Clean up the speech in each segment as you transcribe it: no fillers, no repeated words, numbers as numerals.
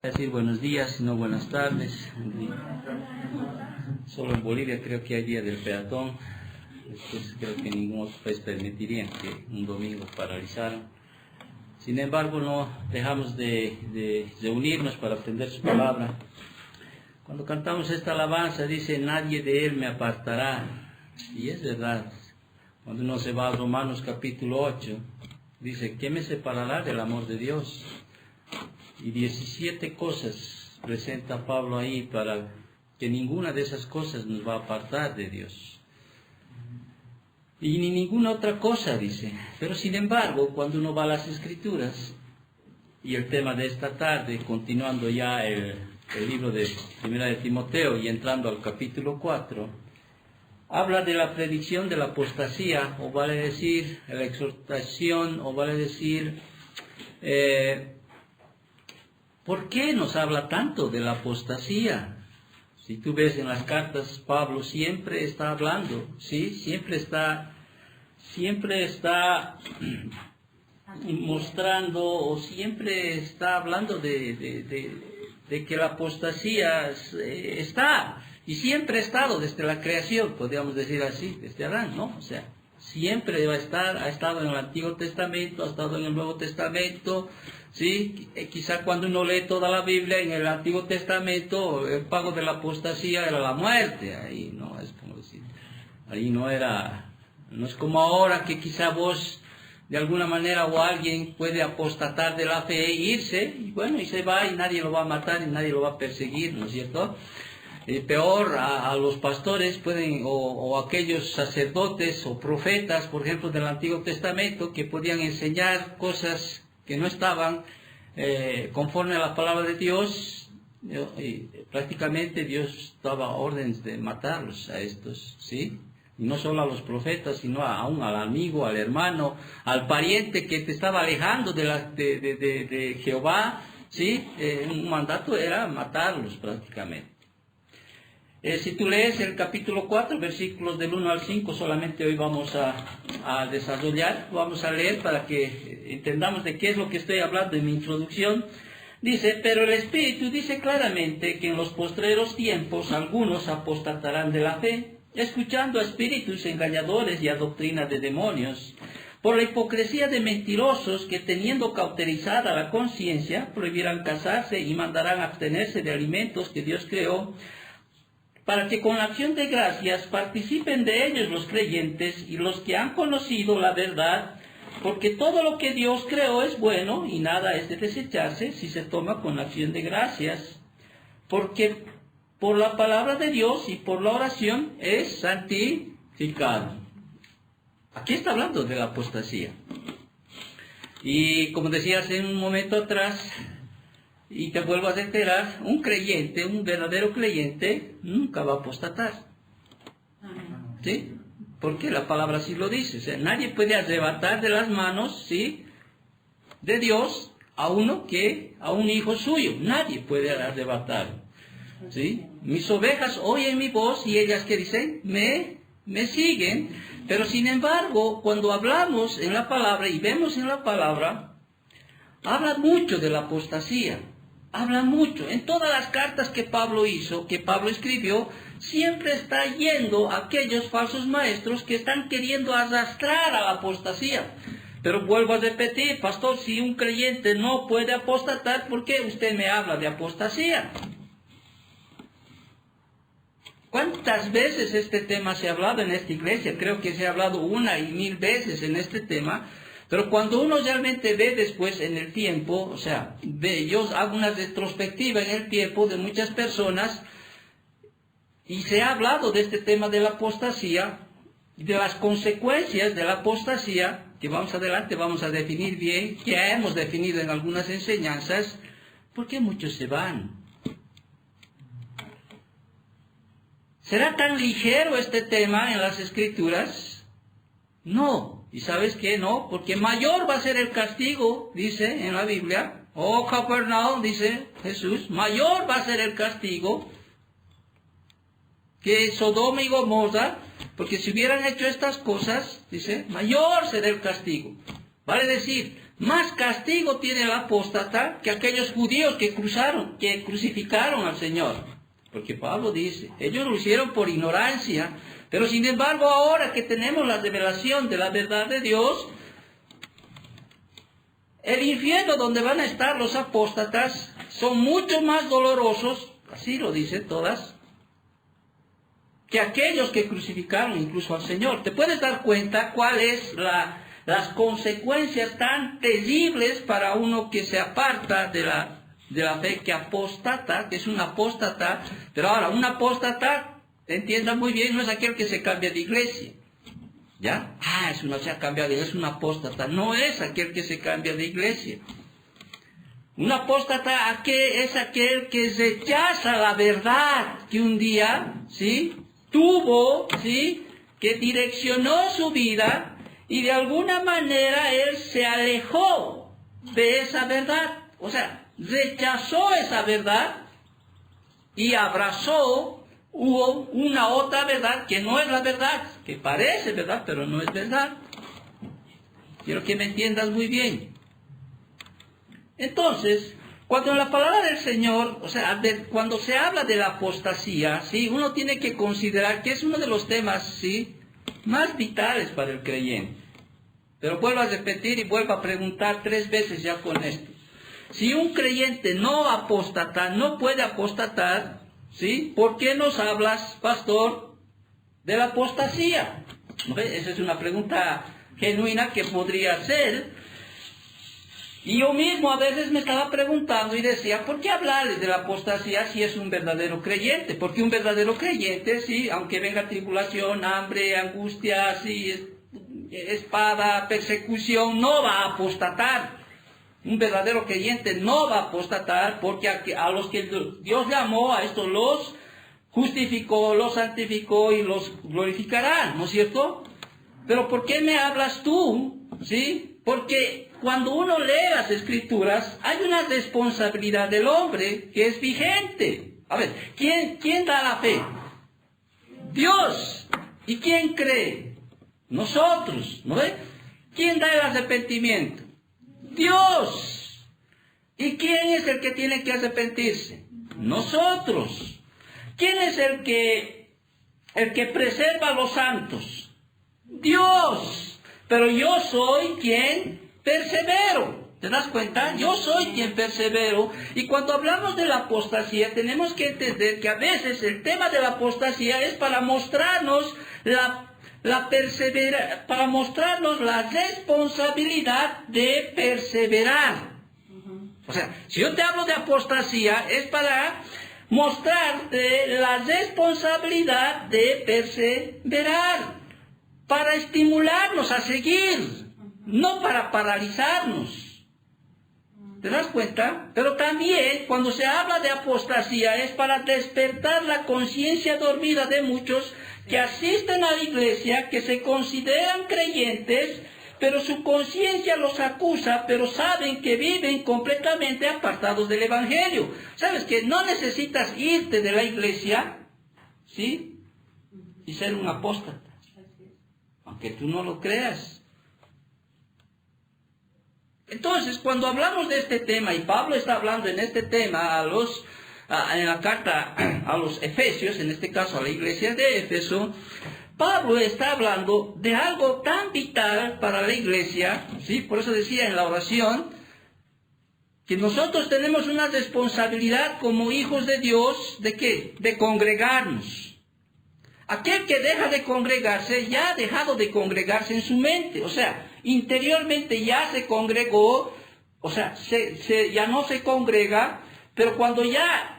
Decir buenos días, no buenas tardes. Solo en Bolivia creo que hay día del peatón. Después creo que ningún otro país permitiría que un domingo paralizaran. Sin embargo, no dejamos de reunirnos para aprender su palabra. Cuando cantamos esta alabanza dice, nadie de él me apartará. Y es verdad. Cuando uno se va a Romanos capítulo 8, dice, ¿qué me separará del amor de Dios? Y 17 cosas presenta Pablo ahí para que ninguna de esas cosas nos va a apartar de Dios. Y ni ninguna otra cosa, dice. Pero sin embargo, cuando uno va a las Escrituras, y el tema de esta tarde, continuando ya el libro de Primera de Timoteo y entrando al capítulo 4, habla de la predicción de la apostasía, o vale decir, la exhortación, o vale decir... ¿Por qué nos habla tanto de la apostasía? Si tú ves en las cartas, Pablo siempre está hablando, ¿sí? Siempre está mostrando o siempre está hablando de que la apostasía está, y siempre ha estado desde la creación, podríamos decir así, desde Adán, ¿no? O sea, siempre va a estar, ha estado en el Antiguo Testamento, ha estado en el Nuevo Testamento. Sí, quizá cuando uno lee toda la Biblia en el Antiguo Testamento, el pago de la apostasía era la muerte. Ahí no es como decir, ahí no es como ahora que quizá vos de alguna manera o alguien puede apostatar de la fe e irse, y bueno, y se va y nadie lo va a matar y nadie lo va a perseguir, ¿no es cierto? Peor a los pastores pueden, o aquellos sacerdotes o profetas, por ejemplo, del Antiguo Testamento, que podían enseñar cosas que no estaban conforme a la palabra de Dios, y prácticamente Dios daba órdenes de matarlos a estos, ¿sí? Y no solo a los profetas, sino aún al amigo, al hermano, al pariente que te estaba alejando de Jehová, ¿sí? Un mandato era matarlos prácticamente. Si tú lees el capítulo 4, versículos del 1 al 5, solamente hoy vamos a desarrollar, vamos a leer para que entendamos de qué es lo que estoy hablando en mi introducción. Dice, pero el Espíritu dice claramente que en los postreros tiempos algunos apostatarán de la fe, escuchando a espíritus engañadores y a doctrinas de demonios, por la hipocresía de mentirosos que teniendo cauterizada la conciencia, prohibirán casarse y mandarán abstenerse de alimentos que Dios creó, para que con la acción de gracias participen de ellos los creyentes y los que han conocido la verdad, porque todo lo que Dios creó es bueno y nada es de desecharse si se toma con la acción de gracias, porque por la palabra de Dios y por la oración es santificado. Aquí está hablando de la apostasía. Y como decía hace un momento atrás, y te vuelvo a reiterar, un creyente, un verdadero creyente, nunca va a apostatar. ¿Sí? Porque la palabra así lo dice. O sea, nadie puede arrebatar de las manos, ¿sí?, de Dios a un hijo suyo. Nadie puede arrebatar. ¿Sí? Mis ovejas oyen mi voz y ellas, ¿qué dicen? Me siguen. Pero sin embargo, cuando hablamos en la palabra y vemos en la palabra, habla mucho de la apostasía. Habla mucho. En todas las cartas que Pablo escribió, siempre está yendo a aquellos falsos maestros que están queriendo arrastrar a la apostasía. Pero vuelvo a repetir, pastor, si un creyente no puede apostatar, ¿por qué usted me habla de apostasía? ¿Cuántas veces este tema se ha hablado en esta iglesia? Creo que se ha hablado 1 y 1000 veces en este tema. Pero cuando uno realmente ve después en el tiempo, o sea, yo hago una retrospectiva en el tiempo de muchas personas, y se ha hablado de este tema de la apostasía, de las consecuencias de la apostasía, que más adelante vamos a definir bien, que ya hemos definido en algunas enseñanzas. ¿Por qué muchos se van? ¿Será tan ligero este tema en las Escrituras? No. ¿Y sabes qué? No, porque mayor va a ser el castigo, dice en la Biblia. Oh, Capernaum, dice Jesús, mayor va a ser el castigo que Sodoma y Gomorra, porque si hubieran hecho estas cosas, dice, mayor será el castigo. Vale decir, más castigo tiene el apóstata que aquellos judíos que crucificaron al Señor. Porque Pablo dice, ellos lo hicieron por ignorancia, pero sin embargo ahora que tenemos la revelación de la verdad de Dios, el infierno donde van a estar los apóstatas son mucho más dolorosos, así lo dicen todas, que aquellos que crucificaron incluso al Señor. ¿Te puedes dar cuenta cuáles las consecuencias tan terribles para uno que se aparta de la fe, que apóstata, que es un apóstata? Pero ahora, un apóstata, entienda muy bien, no es aquel que se cambia de iglesia. ¿Ya? Se ha cambiado, es un apóstata. No es aquel que se cambia de iglesia. Un apóstata es aquel que rechaza la verdad que un día, ¿sí?, tuvo, ¿sí?, que direccionó su vida, y de alguna manera él se alejó de esa verdad. O sea, rechazó esa verdad y abrazó una otra verdad que no es la verdad, que parece verdad, pero no es verdad. Quiero que me entiendas muy bien. Entonces, cuando en la palabra del Señor, o sea, cuando se habla de la apostasía, ¿sí?, uno tiene que considerar que es uno de los temas, ¿sí?, más vitales para el creyente. Pero vuelvo a repetir y vuelvo a preguntar 3 veces ya con esto. Si un creyente no apóstata, no puede apostatar, ¿sí?, ¿por qué nos hablas, pastor, de la apostasía? ¿No? Esa es una pregunta genuina que podría hacer. Y yo mismo a veces me estaba preguntando y decía, ¿por qué hablarles de la apostasía si es un verdadero creyente? Porque un verdadero creyente, sí, aunque venga tribulación, hambre, angustia, sí, espada, persecución, no va a apostatar. Un verdadero creyente no va a apostatar, porque a los que Dios llamó, a estos los justificó, los santificó y los glorificará, ¿no es cierto? Pero ¿por qué me hablas tú? ¿Sí? Porque cuando uno lee las Escrituras, hay una responsabilidad del hombre que es vigente. A ver, ¿quién da la fe? Dios. ¿Y quién cree? Nosotros, ¿no ve? ¿Quién da el arrepentimiento? Dios. ¿Y quién es el que tiene que arrepentirse? Nosotros. ¿Quién es el que preserva a los santos? Dios. Pero yo soy quien persevero. ¿Te das cuenta? Yo soy quien persevero. Y cuando hablamos de la apostasía, tenemos que entender que a veces el tema de la apostasía es para mostrarnos para mostrarnos la responsabilidad de perseverar. O sea, si yo te hablo de apostasía, es para mostrarte la responsabilidad de perseverar, para estimularnos a seguir, no para paralizarnos. ¿Te das cuenta? Pero también cuando se habla de apostasía es para despertar la conciencia dormida de muchos que asisten a la iglesia, que se consideran creyentes, pero su conciencia los acusa, pero saben que viven completamente apartados del Evangelio. ¿Sabes que no necesitas irte de la iglesia, ¿sí?, y ser un apóstata? Aunque tú no lo creas. Entonces, cuando hablamos de este tema, y Pablo está hablando en este tema en la carta a los Efesios, en este caso a la iglesia de Éfeso, Pablo está hablando de algo tan vital para la iglesia, ¿sí? Por eso decía en la oración, que nosotros tenemos una responsabilidad como hijos de Dios, ¿de qué? De congregarnos. Aquel que deja de congregarse, ya ha dejado de congregarse en su mente, o sea, interiormente ya se congregó, o sea, ya no se congrega, pero cuando ya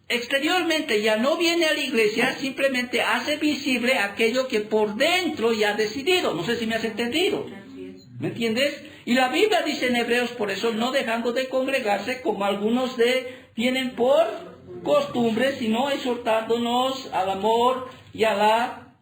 exteriormente ya no viene a la iglesia, simplemente hace visible aquello que por dentro ya ha decidido. No sé si me has entendido. ¿Me entiendes? Y la Biblia dice en Hebreos, por eso, no dejando de congregarse, como algunos tienen por costumbre, sino exhortándonos al amor y a la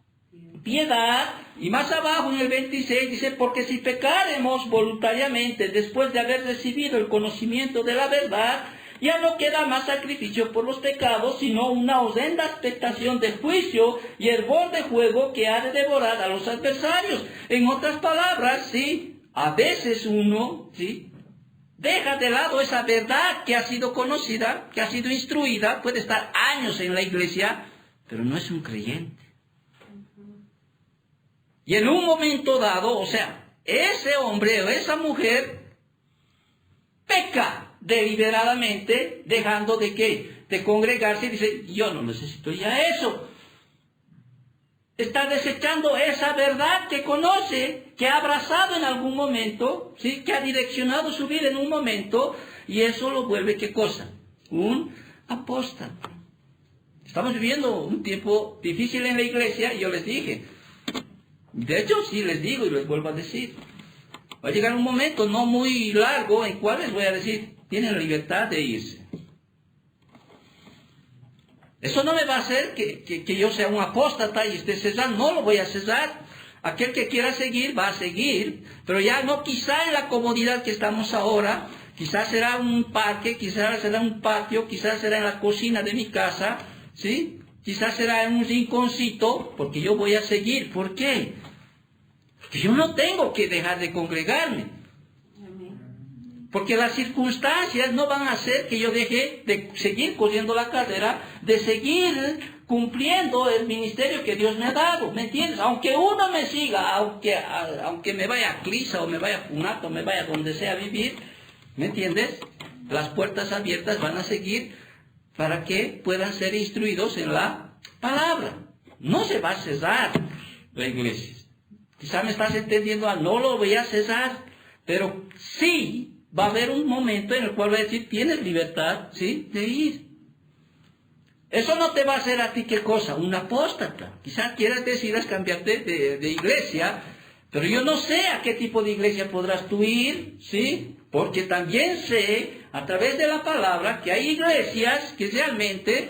piedad. Y más abajo en el 26 dice, porque si pecaremos voluntariamente después de haber recibido el conocimiento de la verdad, ya no queda más sacrificio por los pecados, sino una horrenda expectación del juicio y hervor de fuego que ha de devorar a los adversarios. En otras palabras, sí, a veces uno, ¿sí?, deja de lado esa verdad que ha sido conocida, que ha sido instruida, puede estar años en la iglesia, pero no es un creyente. Y en un momento dado, o sea, ese hombre o esa mujer peca deliberadamente, dejando de ¿qué? De congregarse y dice, yo no necesito ya eso. Está desechando esa verdad que conoce, que ha abrazado en algún momento, ¿sí?, que ha direccionado su vida en un momento, y eso lo vuelve, ¿qué cosa? Un apóstata. Estamos viviendo un tiempo difícil en la iglesia, y yo les dije, de hecho sí les digo y les vuelvo a decir, va a llegar un momento no muy largo en el cual les voy a decir, tienen la libertad de irse. Eso no me va a hacer que yo sea un apóstata y esté cesando, no lo voy a cesar. Aquel que quiera seguir, va a seguir, pero ya no quizá en la comodidad que estamos ahora, quizás será un parque, quizás será un patio, quizás será en la cocina de mi casa, ¿sí? Quizás será en un rinconcito, porque yo voy a seguir. ¿Por qué? Porque yo no tengo que dejar de congregarme. Porque las circunstancias no van a hacer que yo deje de seguir corriendo la carrera, de seguir cumpliendo el ministerio que Dios me ha dado, ¿me entiendes? Aunque uno me siga, aunque me vaya a Clisa o me vaya a Punato, o me vaya donde sea a vivir, ¿me entiendes? Las puertas abiertas van a seguir para que puedan ser instruidos en la palabra. No se va a cesar la iglesia. Quizá me estás entendiendo, no lo voy a cesar, pero sí va a haber un momento en el cual va a decir, tienes libertad, ¿sí?, de ir. Eso no te va a hacer a ti, ¿qué cosa? Un apóstata. Quizás quieras decidas cambiarte de iglesia, pero yo no sé a qué tipo de iglesia podrás tú ir, ¿sí? Porque también sé, a través de la palabra, que hay iglesias que realmente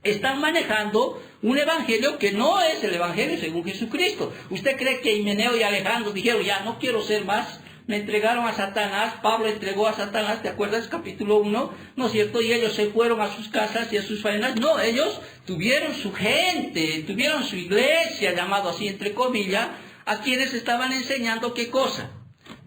están manejando un evangelio que no es el evangelio según Jesucristo. ¿Usted cree que Himeneo y Alejandro dijeron, ya no quiero ser más? Me entregaron a Satanás, Pablo entregó a Satanás, ¿te acuerdas? Capítulo 1, ¿no es cierto? Y ellos se fueron a sus casas y a sus faenas. No, ellos tuvieron su gente, tuvieron su iglesia, llamado así entre comillas, a quienes estaban enseñando ¿qué cosa?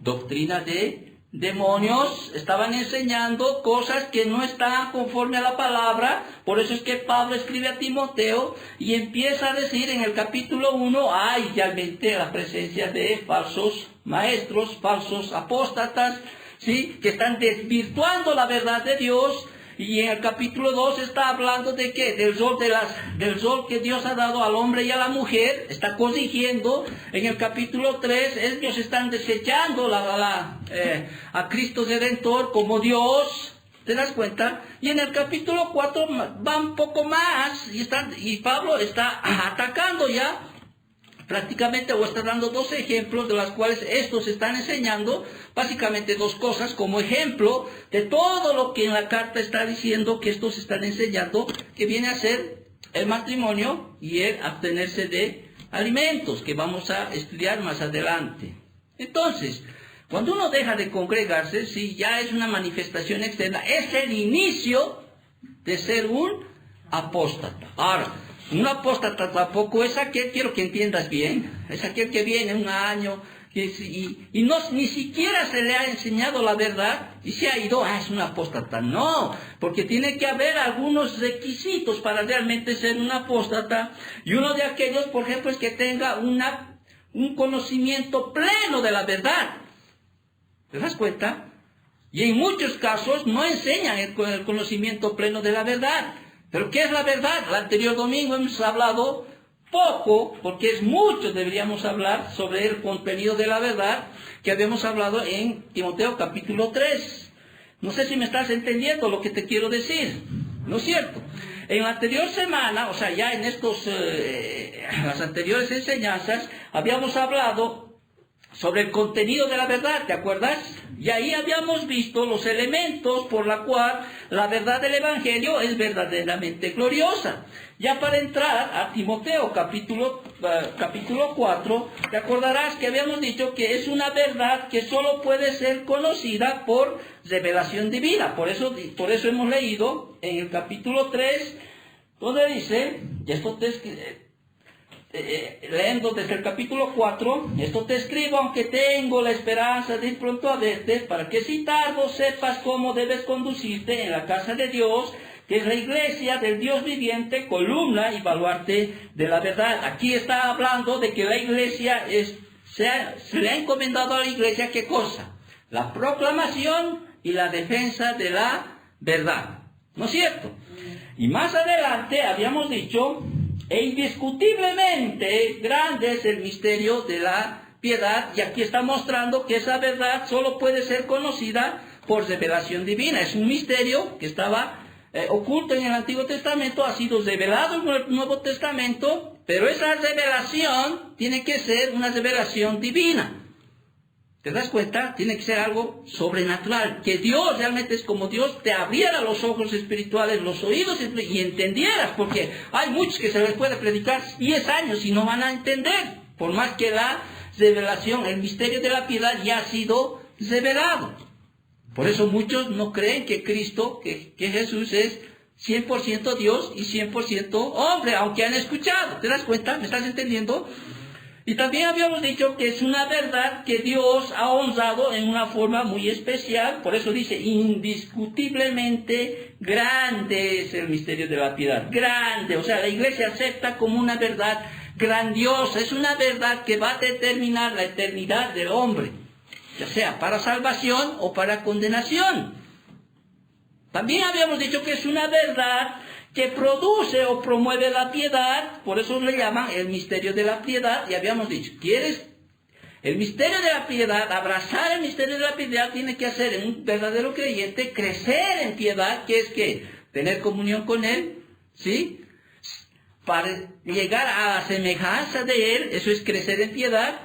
Doctrina de demonios, estaban enseñando cosas que no estaban conforme a la palabra. Por eso es que Pablo escribe a Timoteo y empieza a decir en el capítulo 1, hay realmente la presencia de falsos maestros, falsos apóstatas, ¿sí?, que están desvirtuando la verdad de Dios. Y en el capítulo 2 está hablando de ¿qué? Del rol que Dios ha dado al hombre y a la mujer, está corrigiendo. En el capítulo 3 ellos están desechando a Cristo Redentor como Dios, ¿te das cuenta? Y en el capítulo 4 va un poco más, y Pablo está atacando ya prácticamente, o está dando dos ejemplos de las cuales estos están enseñando, básicamente dos cosas como ejemplo de todo lo que en la carta está diciendo que estos están enseñando, que viene a ser el matrimonio y el abstenerse de alimentos, que vamos a estudiar más adelante. Entonces, cuando uno deja de congregarse, sí, ya es una manifestación externa, es el inicio de ser un apóstata. Ahora, un apóstata tampoco es aquel, quiero que entiendas bien, es aquel que viene un año y no, ni siquiera se le ha enseñado la verdad y se ha ido, es un apóstata. No, porque tiene que haber algunos requisitos para realmente ser un apóstata, y uno de aquellos, por ejemplo, es que tenga un conocimiento pleno de la verdad. ¿Te das cuenta? Y en muchos casos no enseñan el conocimiento pleno de la verdad. ¿Pero qué es la verdad? El anterior domingo hemos hablado poco, porque es mucho, deberíamos hablar sobre el contenido de la verdad que habíamos hablado en Timoteo capítulo 3. No sé si me estás entendiendo lo que te quiero decir, ¿no es cierto? En la anterior semana, o sea, ya en las anteriores enseñanzas, habíamos hablado sobre el contenido de la verdad, ¿te acuerdas? Y ahí habíamos visto los elementos por la cual la verdad del Evangelio es verdaderamente gloriosa. Ya para entrar a Timoteo capítulo 4, te acordarás que habíamos dicho que es una verdad que solo puede ser conocida por revelación divina. Por eso hemos leído en el capítulo 3, donde dice, y esto leyendo desde el capítulo 4, esto te escribo aunque tengo la esperanza de ir pronto a verte, para que si tardo sepas cómo debes conducirte en la casa de Dios, que es la iglesia del Dios viviente, columna y baluarte de la verdad. Aquí está hablando de que la iglesia se le ha encomendado a la iglesia, ¿qué cosa? La proclamación y la defensa de la verdad, ¿no es cierto? Y más adelante habíamos dicho, e indiscutiblemente grande es el misterio de la piedad, y aquí está mostrando que esa verdad solo puede ser conocida por revelación divina. Es un misterio que estaba oculto en el Antiguo Testamento, ha sido revelado en el Nuevo Testamento, pero esa revelación tiene que ser una revelación divina. ¿Te das cuenta? Tiene que ser algo sobrenatural, que Dios realmente es como Dios, te abriera los ojos espirituales, los oídos y entendieras, porque hay muchos que se les puede predicar 10 años y no van a entender, por más que la revelación, el misterio de la piedad ya ha sido revelado. Por eso muchos no creen que Cristo, que Jesús es 100% Dios y 100% hombre, aunque han escuchado. ¿Te das cuenta? ¿Me estás entendiendo? Y también habíamos dicho que es una verdad que Dios ha honrado en una forma muy especial. Por eso dice, indiscutiblemente grande es el misterio de la piedad. Grande, o sea, la iglesia acepta como una verdad grandiosa. Es una verdad que va a determinar la eternidad del hombre, ya sea para salvación o para condenación. También habíamos dicho que es una verdad que produce o promueve la piedad, por eso le llaman el misterio de la piedad, y habíamos dicho, ¿quieres el misterio de la piedad? Abrazar el misterio de la piedad tiene que hacer en un verdadero creyente crecer en piedad, que es que tener comunión con Él, ¿sí? Para llegar a la semejanza de Él, eso es crecer en piedad,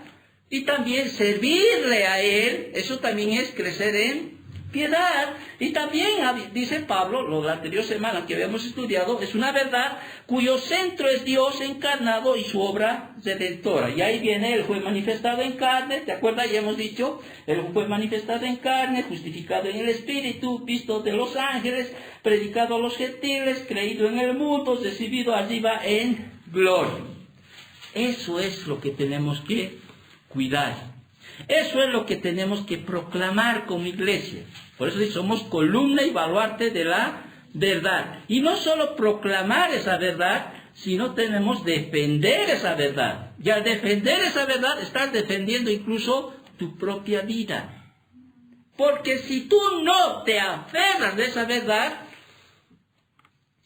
y también servirle a Él, eso también es crecer en piedad. Y también dice Pablo, la anterior semana que habíamos estudiado, es una verdad cuyo centro es Dios encarnado y su obra redentora. Y ahí viene, Él fue manifestado en carne, ¿te acuerdas? Ya hemos dicho, Él fue manifestado en carne, justificado en el Espíritu, visto de los ángeles, predicado a los gentiles, creído en el mundo, recibido arriba en gloria. Eso es lo que tenemos que cuidar. Eso es lo que tenemos que proclamar como iglesia. Por eso somos columna y baluarte de la verdad. Y no solo proclamar esa verdad, sino tenemos defender esa verdad. Y al defender esa verdad, estás defendiendo incluso tu propia vida. Porque si tú no te aferras de esa verdad,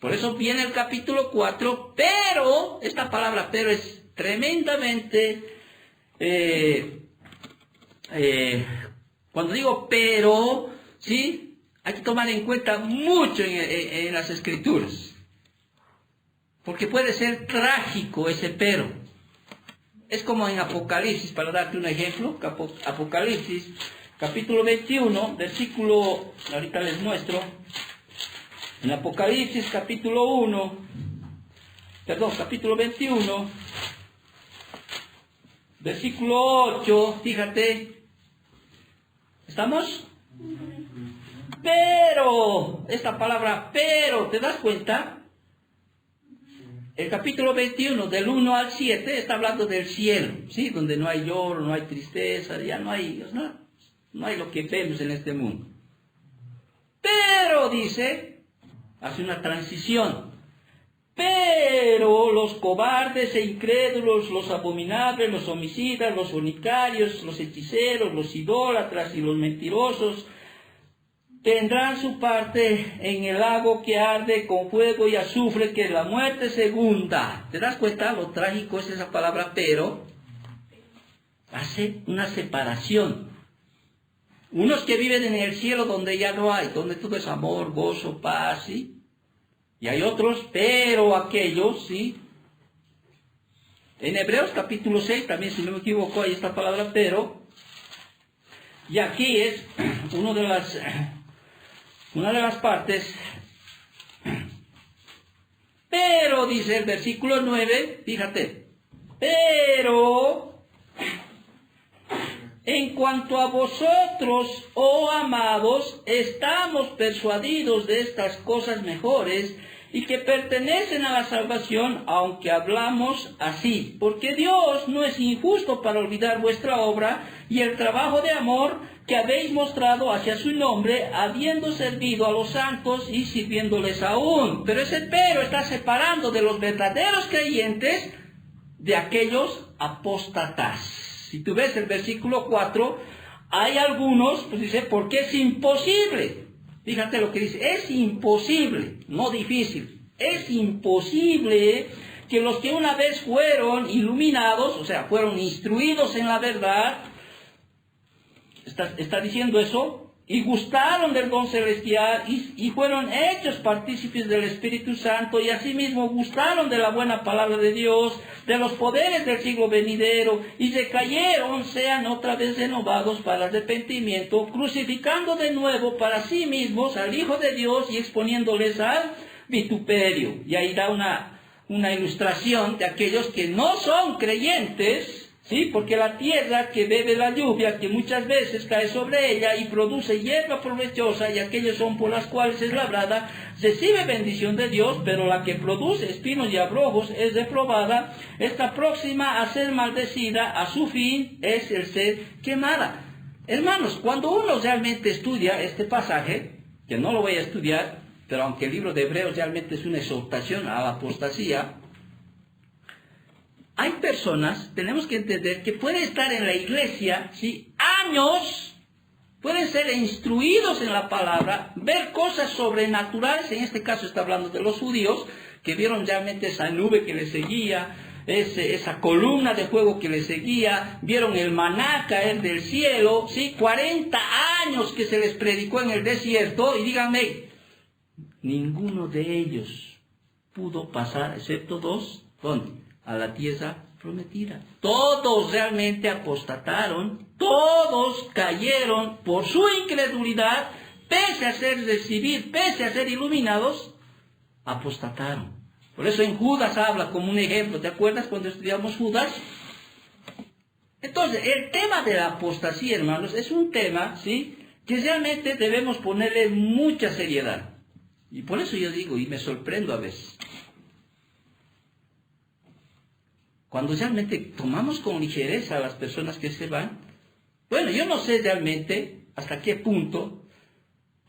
por eso viene el capítulo 4, pero, esta palabra pero es tremendamente... cuando digo pero, ¿sí? Hay que tomar en cuenta mucho en las Escrituras, porque puede ser trágico ese pero. Es como en Apocalipsis, para darte un ejemplo, Apocalipsis, capítulo 21, versículo, ahorita les muestro, en Apocalipsis capítulo 21, versículo 8, fíjate, ¿estamos? Pero, esta palabra pero, ¿te das cuenta? El capítulo 21, del 1 al 7, está hablando del cielo, ¿sí? Donde no hay lloro, no hay tristeza, ya no hay lo que vemos en este mundo. Pero, dice, hace una transición. Pero los cobardes e incrédulos, los abominables, los homicidas, los fornicarios, los hechiceros, los idólatras y los mentirosos tendrán su parte en el lago que arde con fuego y azufre, que es la muerte segunda. ¿Te das cuenta? Lo trágico es esa palabra pero. Hace una separación. Unos que viven en el cielo donde ya no hay, donde todo es amor, gozo, paz, ¿sí? Y hay otros, pero aquellos, ¿sí? En Hebreos capítulo 6, también si no me equivoco, hay esta palabra pero. Y aquí es una de las partes. Pero, dice el versículo 9, fíjate. Pero, en cuanto a vosotros, oh amados, estamos persuadidos de estas cosas mejores, y que pertenecen a la salvación, aunque hablamos así. Porque Dios no es injusto para olvidar vuestra obra y el trabajo de amor que habéis mostrado hacia su nombre, habiendo servido a los santos y sirviéndoles aún. Pero ese pero está separando de los verdaderos creyentes de aquellos apóstatas. Si tú ves el versículo 4, hay algunos, pues dice, porque es imposible. Fíjate lo que dice, es imposible, no difícil. Es imposible que los que una vez fueron iluminados, o sea, fueron instruidos en la verdad, está diciendo eso, y gustaron del don celestial, y fueron hechos partícipes del Espíritu Santo, y asimismo gustaron de la buena palabra de Dios, de los poderes del siglo venidero, y recayeron, sean otra vez renovados para arrepentimiento, crucificando de nuevo para sí mismos al Hijo de Dios y exponiéndoles al vituperio. Y ahí da una ilustración de aquellos que no son creyentes, ¿sí? Porque la tierra que bebe la lluvia, que muchas veces cae sobre ella y produce hierba provechosa, y aquellos son por las cuales es labrada, recibe bendición de Dios, pero la que produce espinos y abrojos es reprobada, está próxima a ser maldecida, a su fin es el ser quemada. Hermanos, cuando uno realmente estudia este pasaje, que no lo voy a estudiar, pero aunque el libro de Hebreos realmente es una exhortación a la apostasía, hay personas, tenemos que entender, que pueden estar en la iglesia, ¿sí?, años, pueden ser instruidos en la palabra, ver cosas sobrenaturales. En este caso está hablando de los judíos, que vieron realmente esa nube que les seguía, esa columna de fuego que les seguía, vieron el maná caer del cielo, ¿sí? 40 años que se les predicó en el desierto, y díganme, ninguno de ellos pudo pasar, excepto dos, ¿dónde? A la tierra prometida. Todos realmente apostataron, todos cayeron por su incredulidad, pese a ser iluminados, apostataron. Por eso en Judas habla como un ejemplo. ¿Te acuerdas cuando estudiamos Judas? Entonces, el tema de la apostasía, hermanos, es un tema, ¿sí?, que realmente debemos ponerle mucha seriedad. Y por eso yo digo, y me sorprendo a veces, cuando realmente tomamos con ligereza a las personas que se van, bueno, yo no sé realmente hasta qué punto,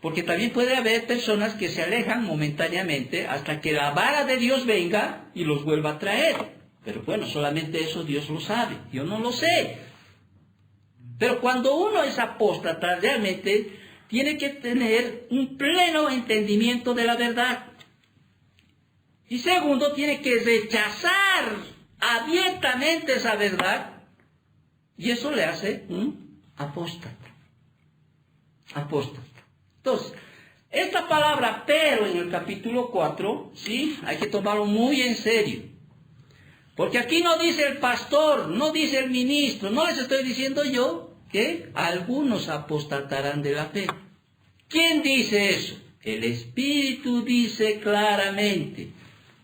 porque también puede haber personas que se alejan momentáneamente hasta que la vara de Dios venga y los vuelva a traer. Pero bueno, solamente eso Dios lo sabe, yo no lo sé. Pero cuando uno es apóstata, realmente tiene que tener un pleno entendimiento de la verdad. Y segundo, tiene que rechazar abiertamente esa verdad, y eso le hace un apóstata. Entonces, esta palabra pero en el capítulo 4, ¿sí?, hay que tomarlo muy en serio, porque aquí no dice el pastor, no dice el ministro, no les estoy diciendo yo que algunos apostatarán de la fe. ¿Quién dice eso? El Espíritu dice claramente,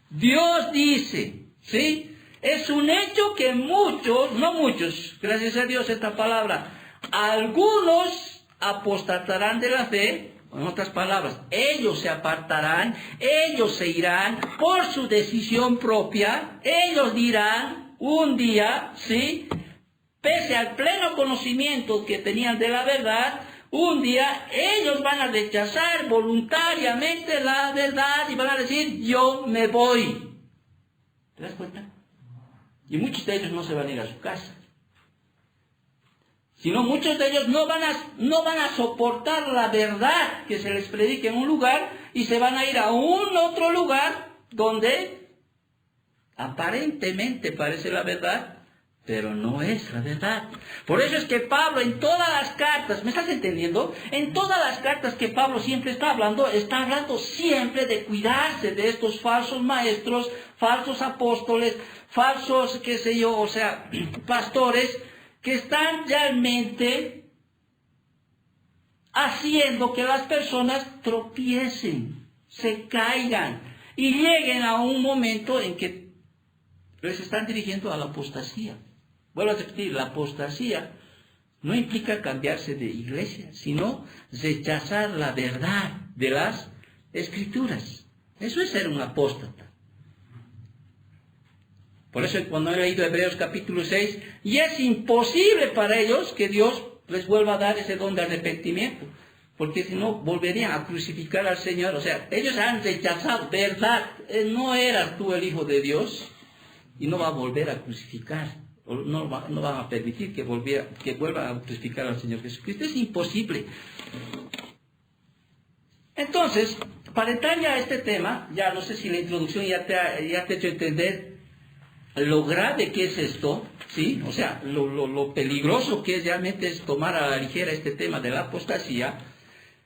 Dios dice, ¿sí? Es un hecho que muchos, no muchos, gracias a Dios esta palabra, algunos apostatarán de la fe. En otras palabras, ellos se apartarán, ellos se irán por su decisión propia, ellos dirán un día, ¿sí?, pese al pleno conocimiento que tenían de la verdad, un día ellos van a rechazar voluntariamente la verdad y van a decir, yo me voy. ¿Te das cuenta? Y muchos de ellos no se van a ir a su casa, sino muchos de ellos no van a soportar la verdad que se les predique en un lugar y se van a ir a un otro lugar donde aparentemente parece la verdad, pero no es la verdad. Por eso es que Pablo en todas las cartas, ¿me estás entendiendo? En todas las cartas que Pablo siempre está hablando siempre de cuidarse de estos falsos maestros, falsos apóstoles, falsos, qué sé yo, o sea, pastores, que están realmente haciendo que las personas tropiecen, se caigan y lleguen a un momento en que les están dirigiendo a la apostasía. Vuelvo a repetir, la apostasía no implica cambiarse de iglesia, sino rechazar la verdad de las Escrituras. Eso es ser un apóstata. Por eso cuando he leído Hebreos capítulo 6, y es imposible para ellos que Dios les vuelva a dar ese don de arrepentimiento, porque si no volverían a crucificar al Señor. O sea, ellos han rechazado, verdad, no eras tú el Hijo de Dios, y no va a volver a crucificar, no van a permitir que vuelvan a crucificar al Señor Jesucristo. Es imposible. Entonces, para entrar ya a este tema, ya no sé si la introducción ya te ha hecho entender lo grave que es esto, ¿sí? O sea, lo peligroso que es realmente es tomar a la ligera este tema de la apostasía,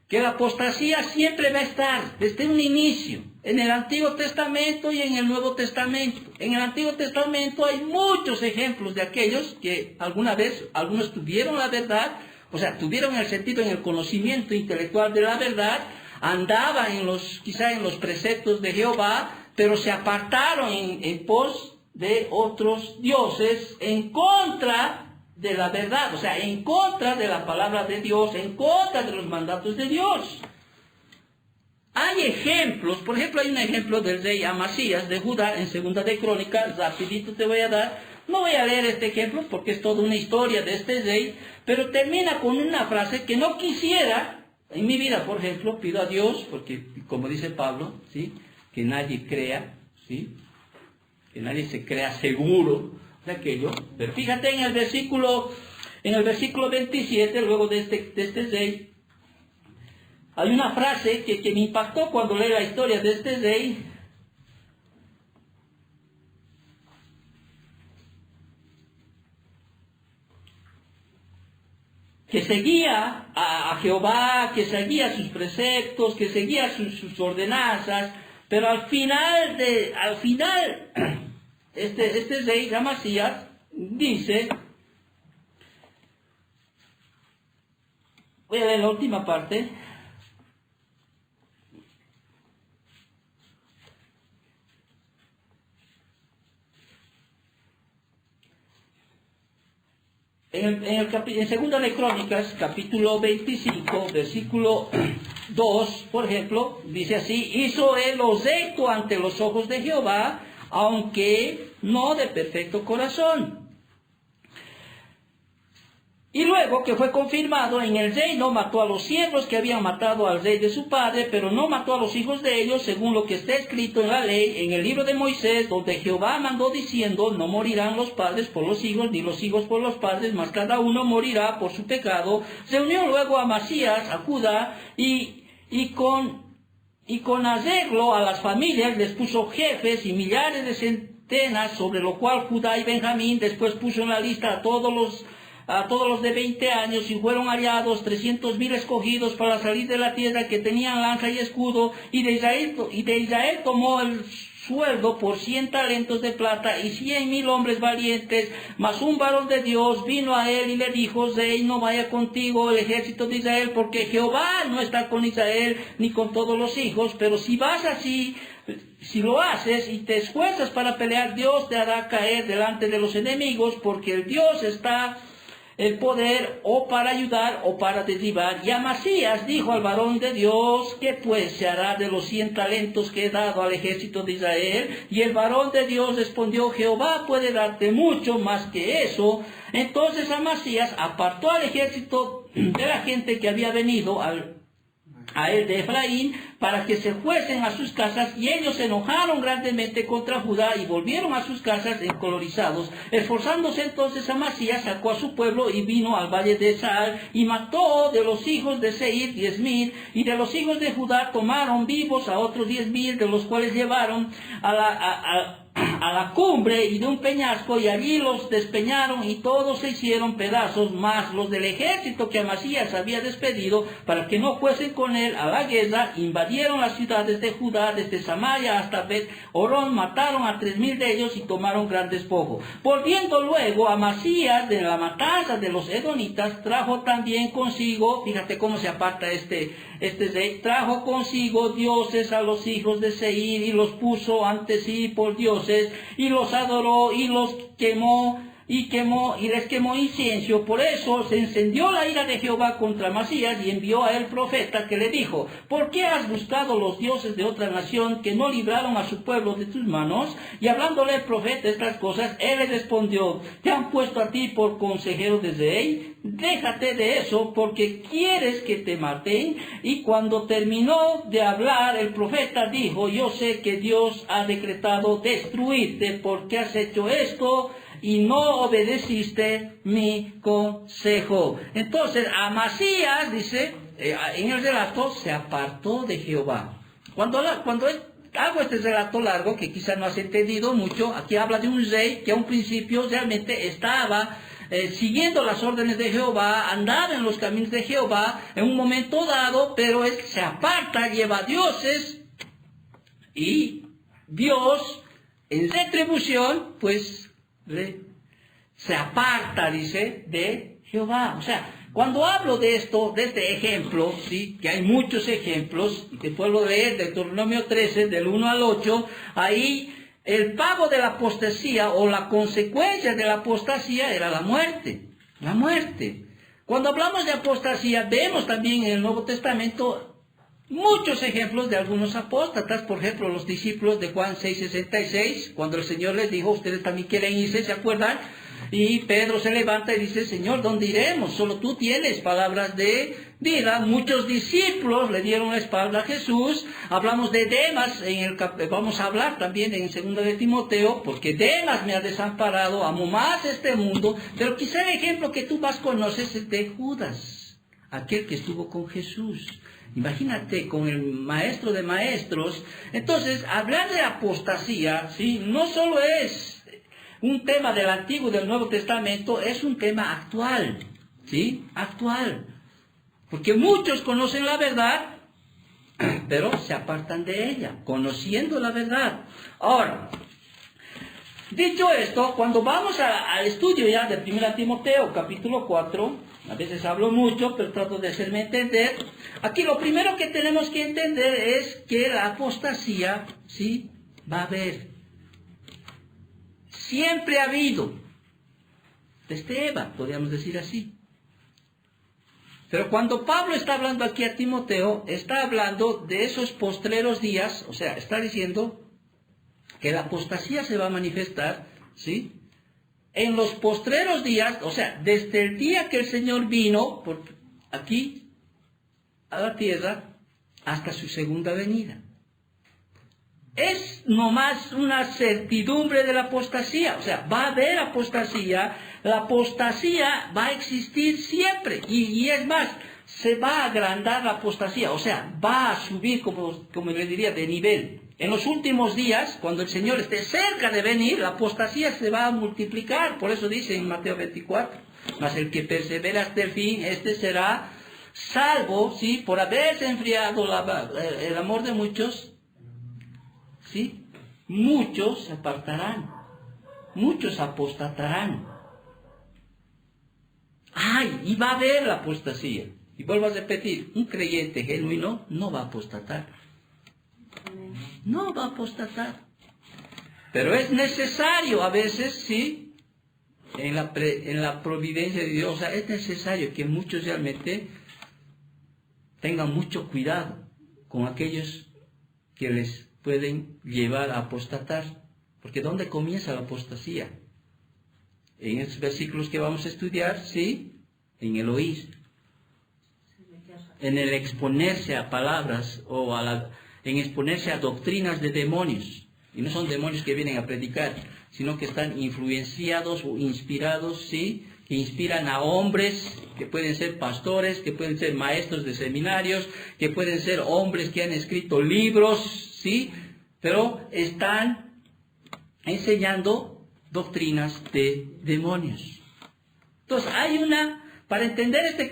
que la apostasía siempre va a estar desde un inicio, en el Antiguo Testamento y en el Nuevo Testamento. En el Antiguo Testamento hay muchos ejemplos de aquellos que alguna vez, algunos tuvieron la verdad, o sea, tuvieron el sentido en el conocimiento intelectual de la verdad, andaban quizá en los preceptos de Jehová, pero se apartaron en pos de otros dioses, en contra de la verdad, o sea, en contra de la palabra de Dios, en contra de los mandatos de Dios. Hay ejemplos, por ejemplo, hay un ejemplo del rey Amasías de Judá en Segunda de Crónicas, rapidito te voy a dar. No voy a leer este ejemplo porque es toda una historia de este rey, pero termina con una frase que no quisiera, en mi vida, por ejemplo, pido a Dios, porque como dice Pablo, ¿sí?, que nadie crea, ¿sí?, que nadie se crea seguro de aquello. Pero fíjate en el versículo 27, luego de este rey, hay una frase que me impactó cuando leí la historia de este rey. Que seguía a Jehová, que seguía sus preceptos, que seguía sus ordenanzas, pero al final, este rey Amasías dice, voy a leer la última parte, en Segunda de Crónicas, capítulo 25, versículo 2, por ejemplo, dice así: hizo él lo recto ante los ojos de Jehová, aunque no de perfecto corazón. Y luego que fue confirmado en el reino, mató a los siervos que habían matado al rey de su padre, pero no mató a los hijos de ellos, según lo que está escrito en la ley, en el libro de Moisés, donde Jehová mandó diciendo: no morirán los padres por los hijos, ni los hijos por los padres, mas cada uno morirá por su pecado. Se unió luego a Amasías, a Judá, y con arreglo a las familias les puso jefes y millares de centenas, sobre lo cual Judá y Benjamín después puso en la lista a todos los de 20 años, y fueron hallados 300,000 escogidos para salir de la tierra, que tenían lanza y escudo, y de Israel tomó el sueldo por 100 talentos de plata y 100,000 hombres valientes. Mas un varón de Dios vino a él y le dijo: rey, no vaya contigo el ejército de Israel, porque Jehová no está con Israel ni con todos los hijos. Pero si vas así, si lo haces y te esfuerzas para pelear, Dios te hará caer delante de los enemigos, porque el Dios está el poder o para ayudar o para derribar. Y Amasías dijo al varón de Dios: ¿qué pues se hará de los 100 talentos que he dado al ejército de Israel? Y el varón de Dios respondió: Jehová puede darte mucho más que eso. Entonces Amasías apartó al ejército de la gente que había venido a él de Efraín, para que se fuesen a sus casas, y ellos se enojaron grandemente contra Judá y volvieron a sus casas encolorizados. Esforzándose entonces Amasías, sacó a su pueblo y vino al valle de Saal, y mató de los hijos de Seir 10,000, y de los hijos de Judá tomaron vivos a otros 10,000, de los cuales llevaron a la cumbre y de un peñasco, y allí los despeñaron, y todos se hicieron pedazos. Mas los del ejército que Amasías había despedido para que no fuesen con él a la guerra, invadieron las ciudades de Judá, desde Samaria hasta Bet-Horón, mataron a 3,000 de ellos y tomaron gran despojo. Volviendo luego Amasías de la matanza de los edonitas, trajo también consigo, fíjate cómo se aparta este rey, trajo consigo dioses a los hijos de Seir, y los puso ante sí por dioses, y los adoró y los quemó, y les quemó incienso. Por eso se encendió la ira de Jehová contra Amasías, y envió a él profeta que le dijo: ¿por qué has buscado los dioses de otra nación que no libraron a su pueblo de tus manos? Y hablándole el profeta estas cosas, él le respondió: ¿te han puesto a ti por consejero de rey? Déjate de eso, porque quieres que te maten. Y cuando terminó de hablar, el profeta dijo: yo sé que Dios ha decretado destruirte porque has hecho esto y no obedeciste mi consejo. Entonces Amasías, dice en el relato, se apartó de Jehová. Cuando hago este relato largo, que quizás no has entendido mucho, aquí habla de un rey que a un principio realmente estaba siguiendo las órdenes de Jehová, andaba en los caminos de Jehová en un momento dado, pero se aparta, lleva dioses, y Dios, en retribución, pues se aparta, dice, de Jehová. O sea, cuando hablo de esto, de este ejemplo, ¿sí?, que hay muchos ejemplos, y te puedo leer Deuteronomio 13, del 1 al 8, ahí el pago de la apostasía o la consecuencia de la apostasía era la muerte. La muerte. Cuando hablamos de apostasía, vemos también en el Nuevo Testamento muchos ejemplos de algunos apóstatas. Por ejemplo, los discípulos de Juan 6:66, cuando el Señor les dijo: ustedes también quieren irse, ¿se acuerdan? Y Pedro se levanta y dice: Señor, ¿dónde iremos? Solo tú tienes palabras de vida. Muchos discípulos le dieron la espalda a Jesús. Hablamos de Demas, vamos a hablar también en 2 de Timoteo, porque Demas me ha desamparado, amo más este mundo. Pero quizá el ejemplo que tú más conoces es de Judas, aquel que estuvo con Jesús. Imagínate, con el maestro de maestros. Entonces, hablar de apostasía, ¿sí?, no solo es un tema del Antiguo y del Nuevo Testamento, es un tema actual, ¿sí? Actual. Porque muchos conocen la verdad, pero se apartan de ella, conociendo la verdad. Ahora, dicho esto, cuando vamos al estudio ya de 1 Timoteo, capítulo 4, a veces hablo mucho, pero trato de hacerme entender. Aquí lo primero que tenemos que entender es que la apostasía, ¿sí?, va a haber. Siempre ha habido. Desde Eva, podríamos decir así. Pero cuando Pablo está hablando aquí a Timoteo, está hablando de esos postreros días, o sea, está diciendo que la apostasía se va a manifestar, ¿sí?, en los postreros días, o sea, desde el día que el Señor vino por aquí a la tierra hasta su segunda venida. Es nomás una certidumbre de la apostasía. O sea, va a haber apostasía. La apostasía va a existir siempre. Y es más, se va a agrandar la apostasía. O sea, va a subir, como le diría, de nivel. En los últimos días, cuando el Señor esté cerca de venir, la apostasía se va a multiplicar. Por eso dice en Mateo 24: mas el que persevera hasta el fin, este será salvo, ¿sí?, por haberse enfriado el amor de muchos. ¿Sí? Muchos se apartarán, muchos apostatarán. ¡Ay! Y va a haber la apostasía. Y vuelvo a repetir, un creyente genuino no va a apostatar. No va a apostatar. Pero es necesario a veces, sí, en la providencia de Dios, o sea, es necesario que muchos realmente tengan mucho cuidado con aquellos que les pueden llevar a apostatar. Porque ¿dónde comienza la apostasía? En estos versículos que vamos a estudiar, ¿sí? En el oír. En el exponerse a palabras o en exponerse a doctrinas de demonios. Y no son demonios que vienen a predicar, sino que están influenciados o inspirados, ¿sí?, que inspiran a hombres, que pueden ser pastores, que pueden ser maestros de seminarios, que pueden ser hombres que han escrito libros, ¿sí?, pero están enseñando doctrinas de demonios. Entonces, para entender este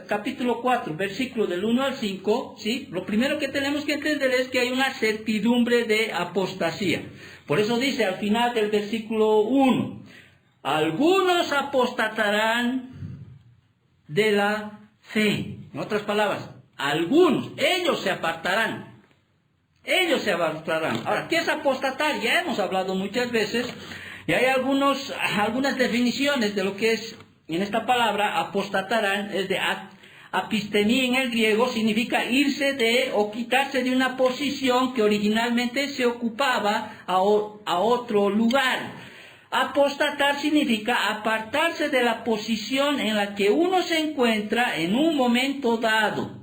capítulo 4, versículo del 1 al 5, ¿sí?, lo primero que tenemos que entender es que hay una certidumbre de apostasía. Por eso dice al final del versículo 1, algunos apostatarán de la fe. En otras palabras, algunos, ellos se apartarán. Ellos se apartarán. Ahora, ¿qué es apostatar? Ya hemos hablado muchas veces Y hay algunas definiciones de lo que es, en esta palabra, apostatarán, es de apistemia en el griego, significa irse de o quitarse de una posición que originalmente se ocupaba a otro lugar. Apostatar significa apartarse de la posición en la que uno se encuentra en un momento dado.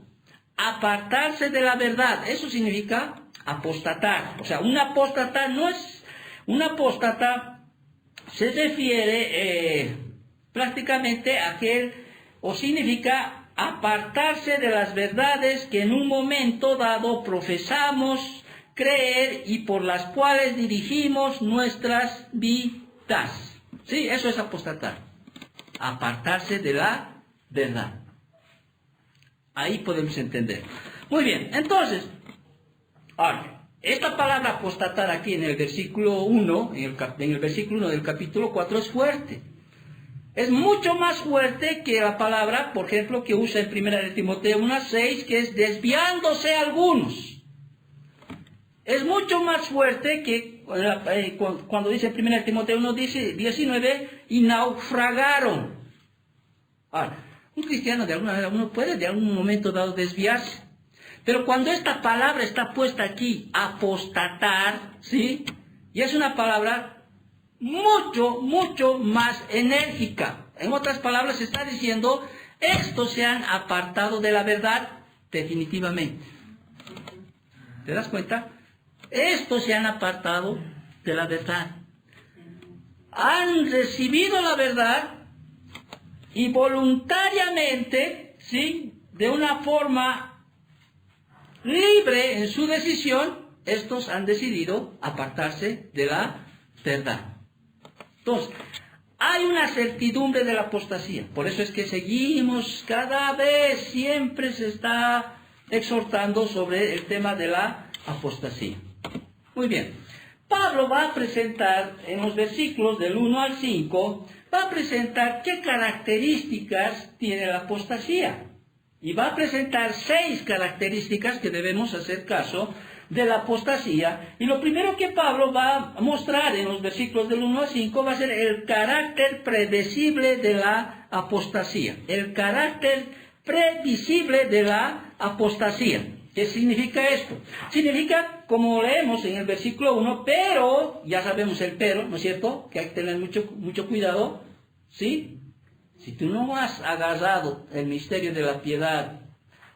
Apartarse de la verdad, eso significa apostatar. O sea, un apóstata no es... Un apóstata se refiere prácticamente a aquel, o significa apartarse de las verdades que en un momento dado profesamos creer y por las cuales dirigimos nuestras vidas. Sí, eso es apostatar. Apartarse de la verdad. Ahí podemos entender. Muy bien, entonces, ahora, esta palabra apostatar aquí en el versículo 1, en el versículo 1 del capítulo 4 es fuerte. Es mucho más fuerte que la palabra, por ejemplo, que usa en 1 de Timoteo 1:6, que es desviándose algunos. Es mucho más fuerte que cuando dice en 1 de Timoteo 1:19, y naufragaron. Ahora, un cristiano de alguna manera, uno puede de algún momento dado desviarse. Pero cuando esta palabra está puesta aquí, apostatar, ¿sí? Y es una palabra mucho más enérgica. En otras palabras, se está diciendo, estos se han apartado de la verdad definitivamente. ¿Te das cuenta? Estos se han apartado de la verdad. Han recibido la verdad y voluntariamente, ¿sí?, de una forma libre en su decisión, estos han decidido apartarse de la verdad. Entonces, hay una certidumbre de la apostasía. Por eso es que seguimos, cada vez, siempre se está exhortando sobre el tema de la apostasía. Muy bien. Pablo va a presentar en los versículos del 1 al 5, va a presentar qué características tiene la apostasía. Y va a presentar 6 características que debemos hacer caso de la apostasía. Y lo primero que Pablo va a mostrar en los versículos del 1 al 5 va a ser el carácter predecible de la apostasía. El carácter previsible de la apostasía. ¿Qué significa esto? Significa, como leemos en el versículo 1, pero, ya sabemos el pero, ¿no es cierto? Que hay que tener mucho cuidado, ¿sí? Si tú no has agarrado el misterio de la piedad,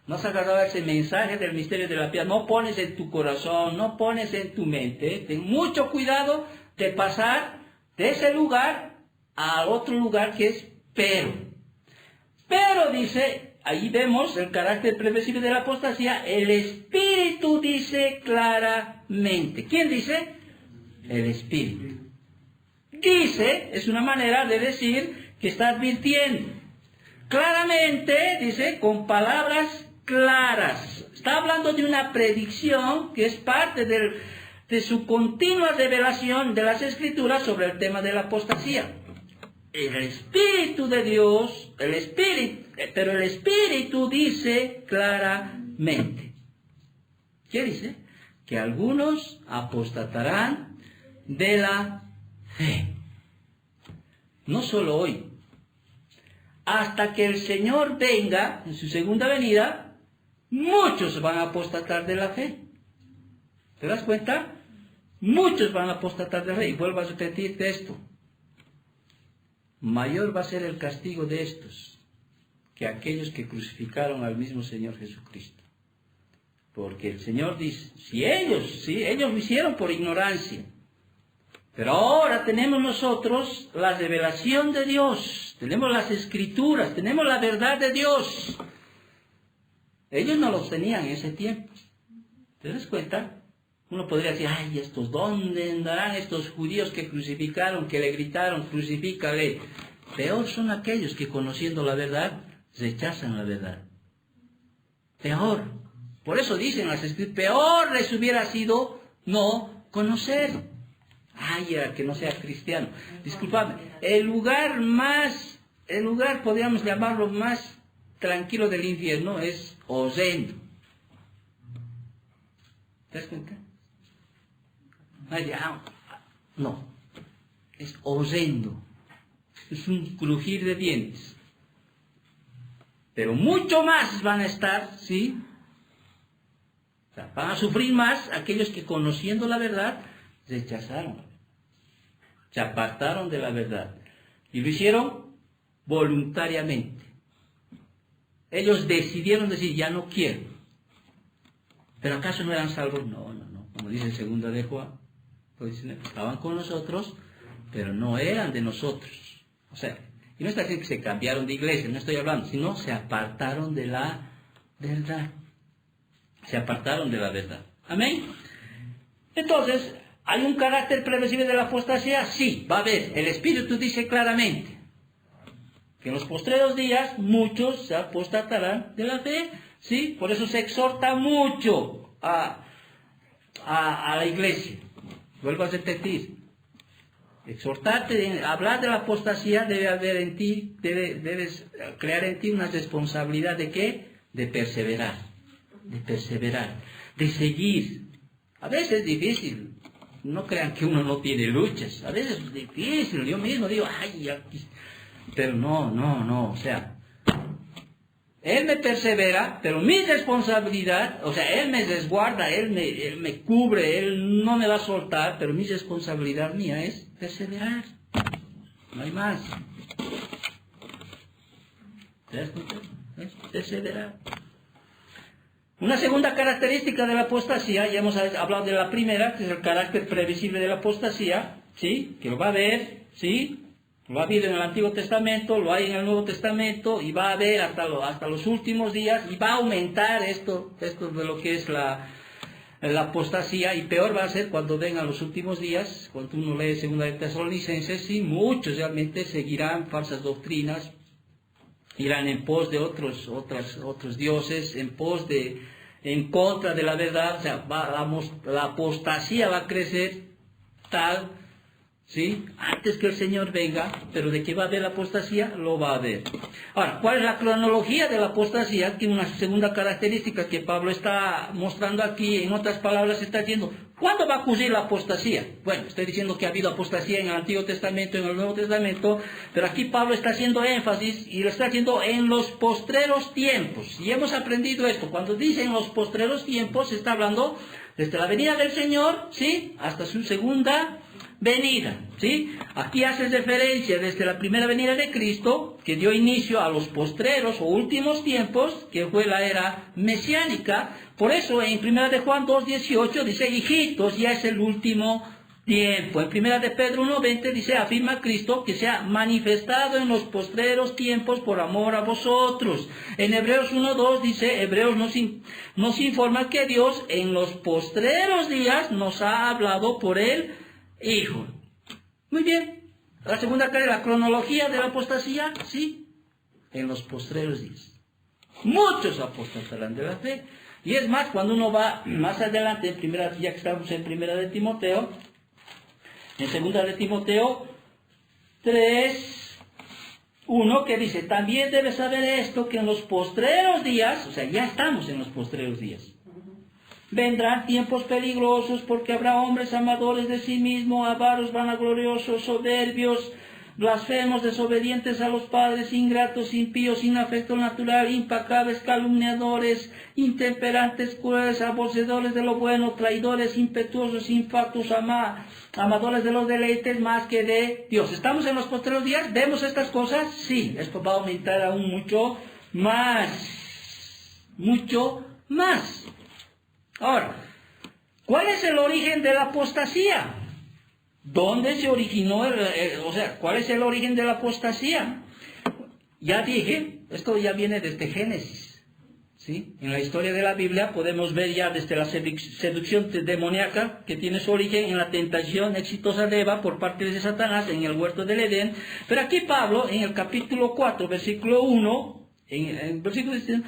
no has agarrado ese mensaje del misterio de la piedad, no pones en tu corazón, no pones en tu mente, ten mucho cuidado de pasar de ese lugar a otro lugar que es pero. Pero dice, ahí vemos el carácter previsible de la apostasía, el Espíritu dice claramente. ¿Quién dice? El Espíritu. Dice, es una manera de decir que está advirtiendo. Claramente, dice, con palabras claras. Está hablando de una predicción que es parte de su continua revelación de las Escrituras sobre el tema de la apostasía. El Espíritu de Dios, pero el Espíritu dice claramente. ¿Qué dice? Que algunos apostatarán de la fe. No solo hoy. Hasta que el Señor venga en su segunda venida, muchos van a apostatar de la fe. ¿Te das cuenta? Muchos van a apostatar de la fe. Y vuelvo a repetirte esto. Mayor va a ser el castigo de estos que aquellos que crucificaron al mismo Señor Jesucristo. Porque el Señor dice, ellos lo hicieron por ignorancia. Pero ahora tenemos nosotros la revelación de Dios, tenemos las Escrituras, tenemos la verdad de Dios. Ellos no los tenían en ese tiempo. ¿Te das cuenta? Uno podría decir, ay, estos, ¿dónde andarán estos judíos que crucificaron, que le gritaron, crucifícale? Peor son aquellos que conociendo la verdad, rechazan la verdad. Peor. Por eso dicen las Escrituras, peor les hubiera sido no conocer. Ay, que no sea cristiano. Disculpame, el lugar podríamos llamarlo más tranquilo del infierno es horrendo. ¿Te das cuenta? No. es horrendo. Es un crujir de dientes. Pero mucho más van a estar, ¿sí? O sea, van a sufrir más aquellos que conociendo la verdad rechazaron, se apartaron de la verdad y lo hicieron voluntariamente. Ellos decidieron decir, ya no quiero. ¿Pero acaso no eran salvos? No. Como dice en segunda de Juan, pues estaban con nosotros, pero no eran de nosotros. O sea, y no está diciendo que se cambiaron de iglesia, no estoy hablando, sino se apartaron de la verdad. Se apartaron de la verdad. Amén. Entonces, ¿hay un carácter previsible de la apostasía? Sí, va a haber. El Espíritu dice claramente que en los postreros días muchos se apostatarán de la fe. ¿Sí? Por eso se exhorta mucho a la iglesia. Vuelvo a repetir. Exhortarte, hablar de la apostasía debe haber en ti, debes crear en ti una responsabilidad de ¿qué? De perseverar, de seguir. A veces es difícil, no crean que uno no tiene luchas, a veces es difícil, yo mismo digo, ay, aquí. Pero no, o sea, Él me persevera, pero mi responsabilidad, o sea, Él me resguarda, Él me cubre, Él no me va a soltar, pero mi responsabilidad mía es perseverar. No hay más. ¿Te das cuenta? Es perseverar. Una segunda característica de la apostasía, ya hemos hablado de la primera, que es el carácter previsible de la apostasía, ¿sí? Que lo va a ver, ¿sí? Lo ha habido en el Antiguo Testamento, lo hay en el Nuevo Testamento y va a haber hasta los últimos días y va a aumentar esto de lo que es la apostasía y peor va a ser cuando vengan los últimos días, cuando uno lee Segunda de Tesalonicenses, y muchos realmente seguirán falsas doctrinas, irán en pos de otros dioses, en contra de la verdad, o sea, la apostasía va a crecer tal, ¿sí? Antes que el Señor venga, pero de que va a haber la apostasía, lo va a haber. Ahora, ¿cuál es la cronología de la apostasía? Tiene una segunda característica que Pablo está mostrando aquí, en otras palabras está diciendo, ¿cuándo va a ocurrir la apostasía? Bueno, estoy diciendo que ha habido apostasía en el Antiguo Testamento, en el Nuevo Testamento, pero aquí Pablo está haciendo énfasis y lo está haciendo en los postreros tiempos. Y hemos aprendido esto, cuando dice en los postreros tiempos, se está hablando desde la venida del Señor, ¿sí? Hasta su segunda venida, ¿sí? Aquí hace referencia desde la primera venida de Cristo, que dio inicio a los postreros o últimos tiempos, que fue la era mesiánica. Por eso en 1 de Juan 2:18 dice, hijitos, ya es el último tiempo. En 1 de Pedro 1:20 dice, afirma Cristo que se ha manifestado en los postreros tiempos por amor a vosotros. En Hebreos 1:2 dice, Hebreos nos informa que Dios en los postreros días nos ha hablado por él, Hijo. Muy bien. La segunda carta, la cronología de la apostasía, sí, en los postreros días. Muchos apostatarán de la fe. Y es más, cuando uno va más adelante, ya que estamos en primera de Timoteo, en segunda de Timoteo 3:1, que dice, también debes saber esto, que en los postreros días, o sea, ya estamos en los postreros días, vendrán tiempos peligrosos porque habrá hombres amadores de sí mismos, avaros, vanagloriosos, soberbios, blasfemos, desobedientes a los padres, ingratos, impíos, sin afecto natural, impacables, calumniadores, intemperantes, crueles, aborrecedores de lo bueno, traidores, impetuosos, infatuos, amadores de los deleites más que de Dios. ¿Estamos en los postreros días? ¿Vemos estas cosas? Sí, esto va a aumentar aún mucho más. Mucho más. Ahora, ¿cuál es el origen de la apostasía? ¿Dónde se originó? ¿Cuál es el origen de la apostasía? Ya dije, esto ya viene desde Génesis, ¿sí? En la historia de la Biblia podemos ver ya desde la seducción demoníaca que tiene su origen en la tentación exitosa de Eva por parte de Satanás en el huerto del Edén. Pero aquí Pablo, en el capítulo 4, versículo 1, en el versículo 17,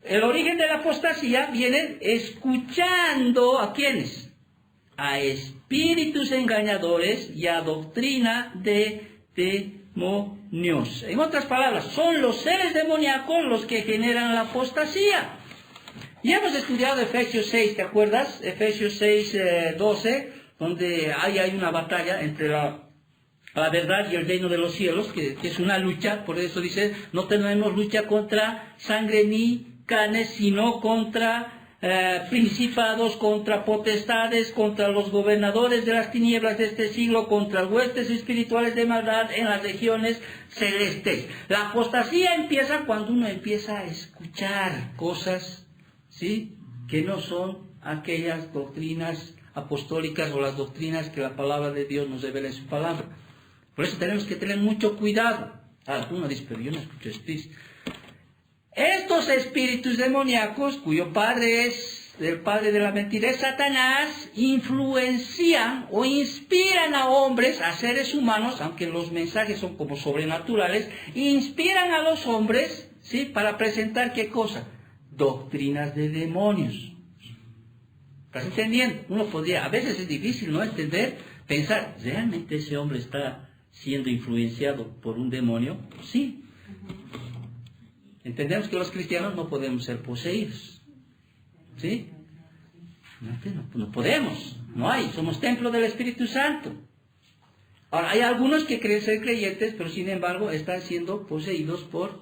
el origen de la apostasía viene escuchando ¿a quiénes? A espíritus engañadores y a doctrina de demonios. En otras palabras, son los seres demoníacos los que generan la apostasía. Y hemos estudiado Efesios 6, ¿te acuerdas? Efesios 6, 12, donde hay una batalla entre a la verdad y el reino de los cielos, que es una lucha. Por eso dice, no tenemos lucha contra sangre ni carne, sino contra principados, contra potestades, contra los gobernadores de las tinieblas de este siglo, contra huestes espirituales de maldad en las regiones celestes. La apostasía empieza cuando uno empieza a escuchar cosas, ¿sí?, que no son aquellas doctrinas apostólicas o las doctrinas que la palabra de Dios nos revela en su palabra. Por eso tenemos que tener mucho cuidado. Uno dice, pero yo no escucho espíritus. Estos espíritus demoníacos, cuyo padre es el padre de la mentira, es Satanás, influencian o inspiran a hombres, a seres humanos, aunque los mensajes son como sobrenaturales, inspiran a los hombres, ¿sí?, para presentar ¿qué cosa? Doctrinas de demonios. ¿Estás entendiendo? Uno podría, a veces es difícil, ¿no?, entender, pensar, ¿realmente ese hombre está siendo influenciado por un demonio? Sí. Entendemos que los cristianos no podemos ser poseídos. ¿Sí? No podemos. No hay. Somos templo del Espíritu Santo. Ahora, hay algunos que creen ser creyentes, pero sin embargo están siendo poseídos por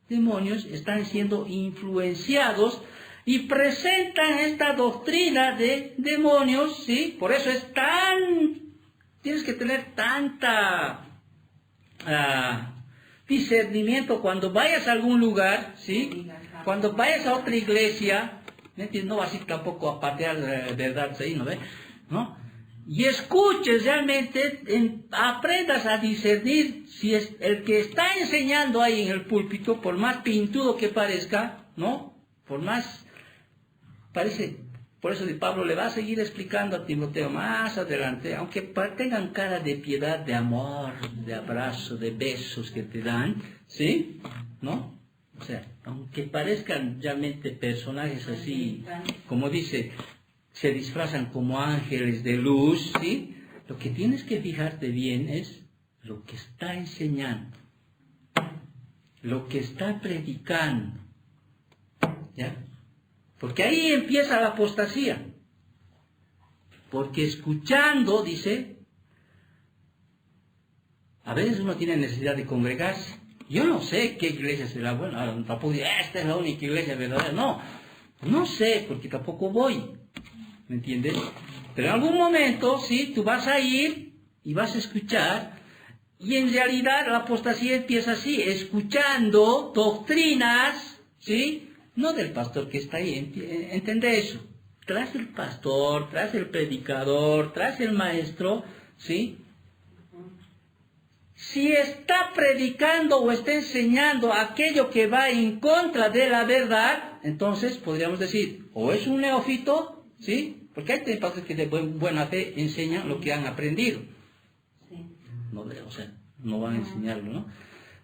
demonios, están siendo influenciados y presentan esta doctrina de demonios, ¿sí? Por eso es tienes que tener tanta discernimiento cuando vayas a algún lugar, ¿sí? Cuando vayas a otra iglesia, no vas a ir tampoco a patear verdades ahí, ¿no ve? ¿No? Y escuches realmente, aprendas a discernir si es el que está enseñando ahí en el púlpito, por más pintudo que parezca, ¿no? Por más, parece, por eso Pablo le va a seguir explicando a Timoteo más adelante, aunque tengan cara de piedad, de amor, de abrazo, de besos que te dan, ¿sí? ¿No? O sea, aunque parezcan realmente personajes así, como dice, se disfrazan como ángeles de luz, ¿sí? Lo que tienes que fijarte bien es lo que está enseñando, lo que está predicando, ¿ya? Porque ahí empieza la apostasía. Porque escuchando, dice, a veces uno tiene necesidad de congregarse. Yo no sé qué iglesia será buena. Tampoco digo, esta es la única iglesia verdadera. No sé, porque tampoco voy. ¿Me entiendes? Pero en algún momento, sí, tú vas a ir y vas a escuchar. Y en realidad la apostasía empieza así, escuchando doctrinas, ¿sí?, no del pastor que está ahí, ¿entiende eso? Tras el pastor, tras el predicador, tras el maestro, ¿sí? Si está predicando o está enseñando aquello que va en contra de la verdad, entonces podríamos decir, o es un neófito, ¿sí? Porque hay pastores que de buena fe enseñan lo que han aprendido. No van a enseñarlo, ¿no?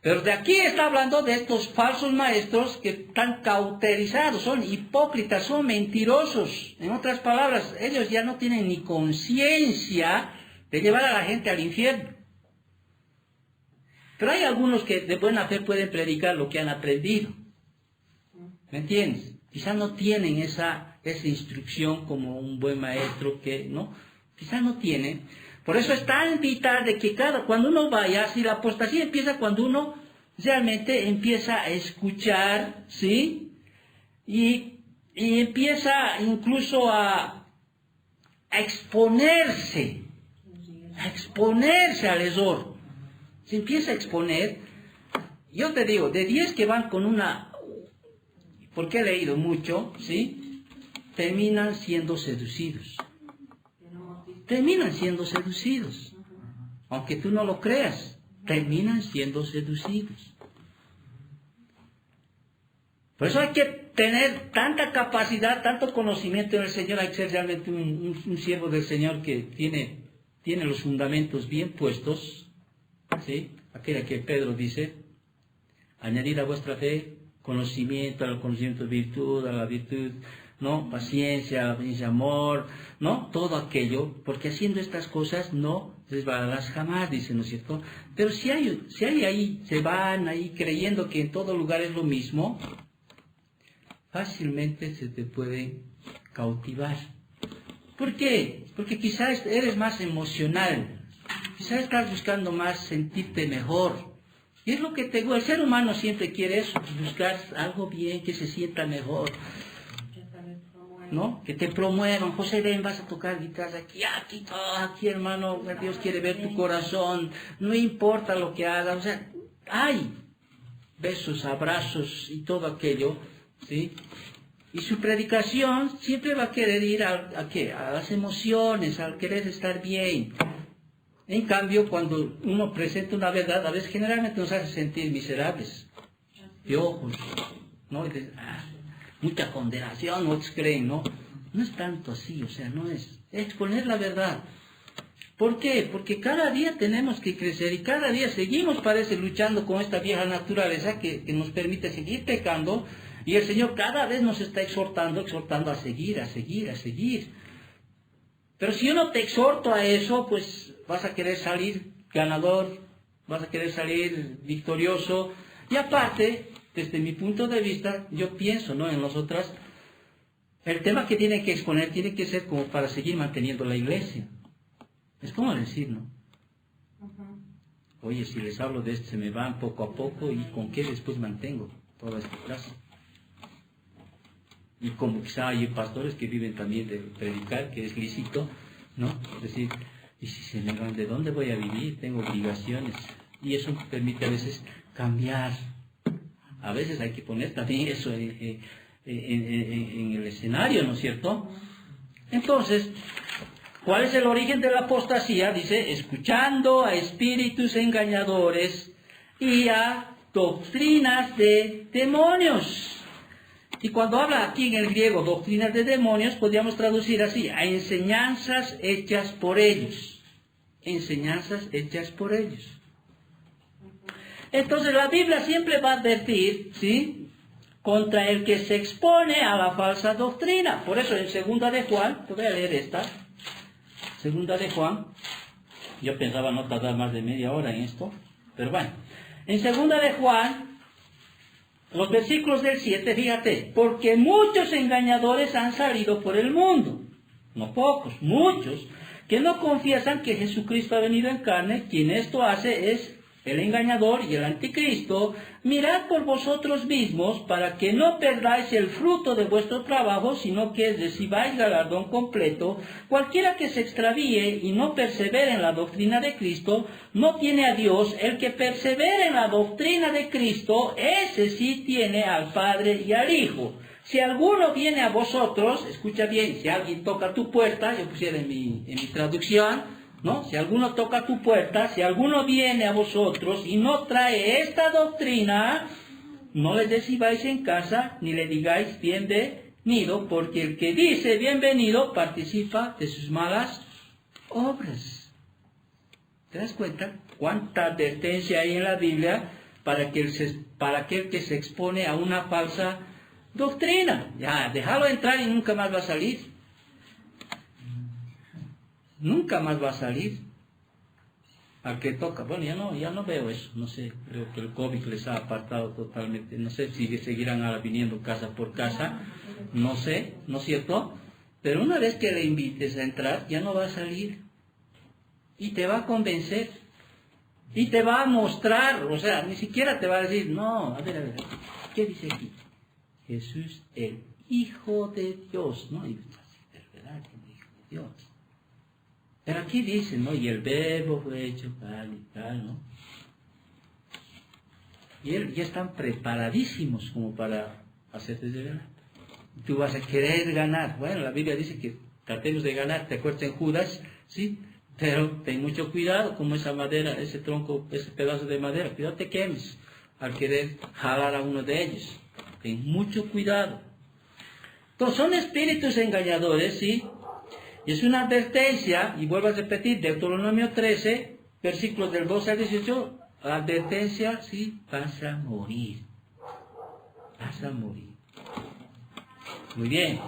Pero de aquí está hablando de estos falsos maestros que están cauterizados, son hipócritas, son mentirosos. En otras palabras, ellos ya no tienen ni conciencia de llevar a la gente al infierno. Pero hay algunos que de buena fe pueden predicar lo que han aprendido. ¿Me entiendes? Quizás no tienen esa instrucción como un buen maestro que, ¿no? Quizás no tienen. Por eso es tan vital de que cuando uno vaya, si la apostasía empieza cuando uno realmente empieza a escuchar, ¿sí? Y empieza incluso a exponerse al error. Se empieza a exponer, yo te digo, de 10 que van con una, porque he leído mucho, ¿sí? Terminan siendo seducidos. Terminan siendo seducidos. Aunque tú no lo creas, terminan siendo seducidos. Por eso hay que tener tanta capacidad, tanto conocimiento en el Señor. Hay que ser realmente un siervo del Señor que tiene los fundamentos bien puestos, ¿sí? Aquella que Pedro dice, añadid a vuestra fe conocimiento, al conocimiento virtud, a la virtud, ¿no? Paciencia, a la paciencia amor, ¿no? Todo aquello, porque haciendo estas cosas no resbalarás jamás, dice, ¿no es cierto? Pero si hay ahí, se van ahí creyendo que en todo lugar es lo mismo, fácilmente se te puede cautivar. ¿Por qué? Porque quizás eres más emocional. Quizás estás buscando más sentirte mejor. Y es lo que el ser humano siempre quiere eso, buscar algo bien, que se sienta mejor. ¿No? Que te promuevan. José, ven, vas a tocar guitarra aquí, hermano, Dios quiere ver tu corazón, no importa lo que hagas, o sea, hay besos, abrazos y todo aquello, ¿sí? Y su predicación siempre va a querer ir ¿a qué? A las emociones, al querer estar bien. En cambio, cuando uno presenta una verdad, a veces generalmente nos hace sentir miserables, piojos, ¿no? Mucha condenación, otros creen, ¿no? No es tanto así, o sea, no es exponer la verdad. ¿Por qué? Porque cada día tenemos que crecer y cada día seguimos, parece, luchando con esta vieja naturaleza que nos permite seguir pecando, y el Señor cada vez nos está exhortando a seguir. Pero si yo no te exhorto a eso, pues vas a querer salir ganador, vas a querer salir victorioso, y aparte, desde mi punto de vista, yo pienso, ¿no?, en nosotras, el tema que tiene que exponer tiene que ser como para seguir manteniendo la iglesia. Es como decir, ¿no? Oye, si les hablo de esto, se me van poco a poco, ¿y con qué después mantengo toda esta clase? Y como quizá hay pastores que viven también de predicar, que es lícito, ¿no? Es decir, y si se me van, ¿de dónde voy a vivir? Tengo obligaciones. Y eso permite a veces cambiar. A veces hay que poner también eso en el escenario, ¿no es cierto? Entonces, ¿cuál es el origen de la apostasía? Dice, escuchando a espíritus engañadores y a doctrinas de demonios. Y cuando habla aquí en el griego doctrinas de demonios, podríamos traducir así, a enseñanzas hechas por ellos. Enseñanzas hechas por ellos. Entonces la Biblia siempre va a advertir, ¿sí?, contra el que se expone a la falsa doctrina. Por eso en 2 de Juan, te voy a leer esta, 2 de Juan, yo pensaba no tardar más de media hora en esto, pero bueno, en 2 de Juan, los versículos del 7, fíjate, porque muchos engañadores han salido por el mundo, no pocos, muchos, que no confiesan que Jesucristo ha venido en carne. Quien esto hace es el engañador y el anticristo. Mirad por vosotros mismos para que no perdáis el fruto de vuestro trabajo, sino que recibáis galardón completo. Cualquiera que se extravíe y no persevere en la doctrina de Cristo, no tiene a Dios. El que persevere en la doctrina de Cristo, ese sí tiene al Padre y al Hijo. Si alguno viene a vosotros, escucha bien, si alguien toca tu puerta, yo pusiera en mi traducción, ¿no? Si alguno toca tu puerta, si alguno viene a vosotros y no trae esta doctrina, no le recibáis en casa, ni le digáis bienvenido, porque el que dice bienvenido participa de sus malas obras. ¿Te das cuenta cuánta advertencia hay en la Biblia para aquel que se expone a una falsa doctrina? Ya, déjalo entrar y nunca más va a salir. Nunca más va a salir. Al que toca, bueno, ya no veo eso, no sé, creo que el COVID les ha apartado totalmente, no sé si seguirán ahora viniendo casa por casa, no sé, ¿no es cierto? Pero una vez que le invites a entrar, ya no va a salir. Y te va a convencer. Y te va a mostrar, o sea, ni siquiera te va a decir, no, a ver, ¿qué dice aquí? Jesús, el Hijo de Dios, ¿no? Y ¿verdad? El Hijo de Dios. Pero aquí dice, ¿no? Y el verbo fue hecho tal y tal, ¿no? Y ya están preparadísimos como para hacerte de ganar. Tú vas a querer ganar. Bueno, la Biblia dice que tratemos de ganar, ¿te acuerdas en Judas? Sí, pero ten mucho cuidado como esa madera, ese tronco, ese pedazo de madera, cuidado te quemes al querer jalar a uno de ellos. Ten mucho cuidado. Entonces son espíritus engañadores, ¿sí? Y es una advertencia, y vuelvo a repetir, Deuteronomio 13, versículos del 12 al 18, advertencia, sí, vas a morir. Vas a morir. Muy bien.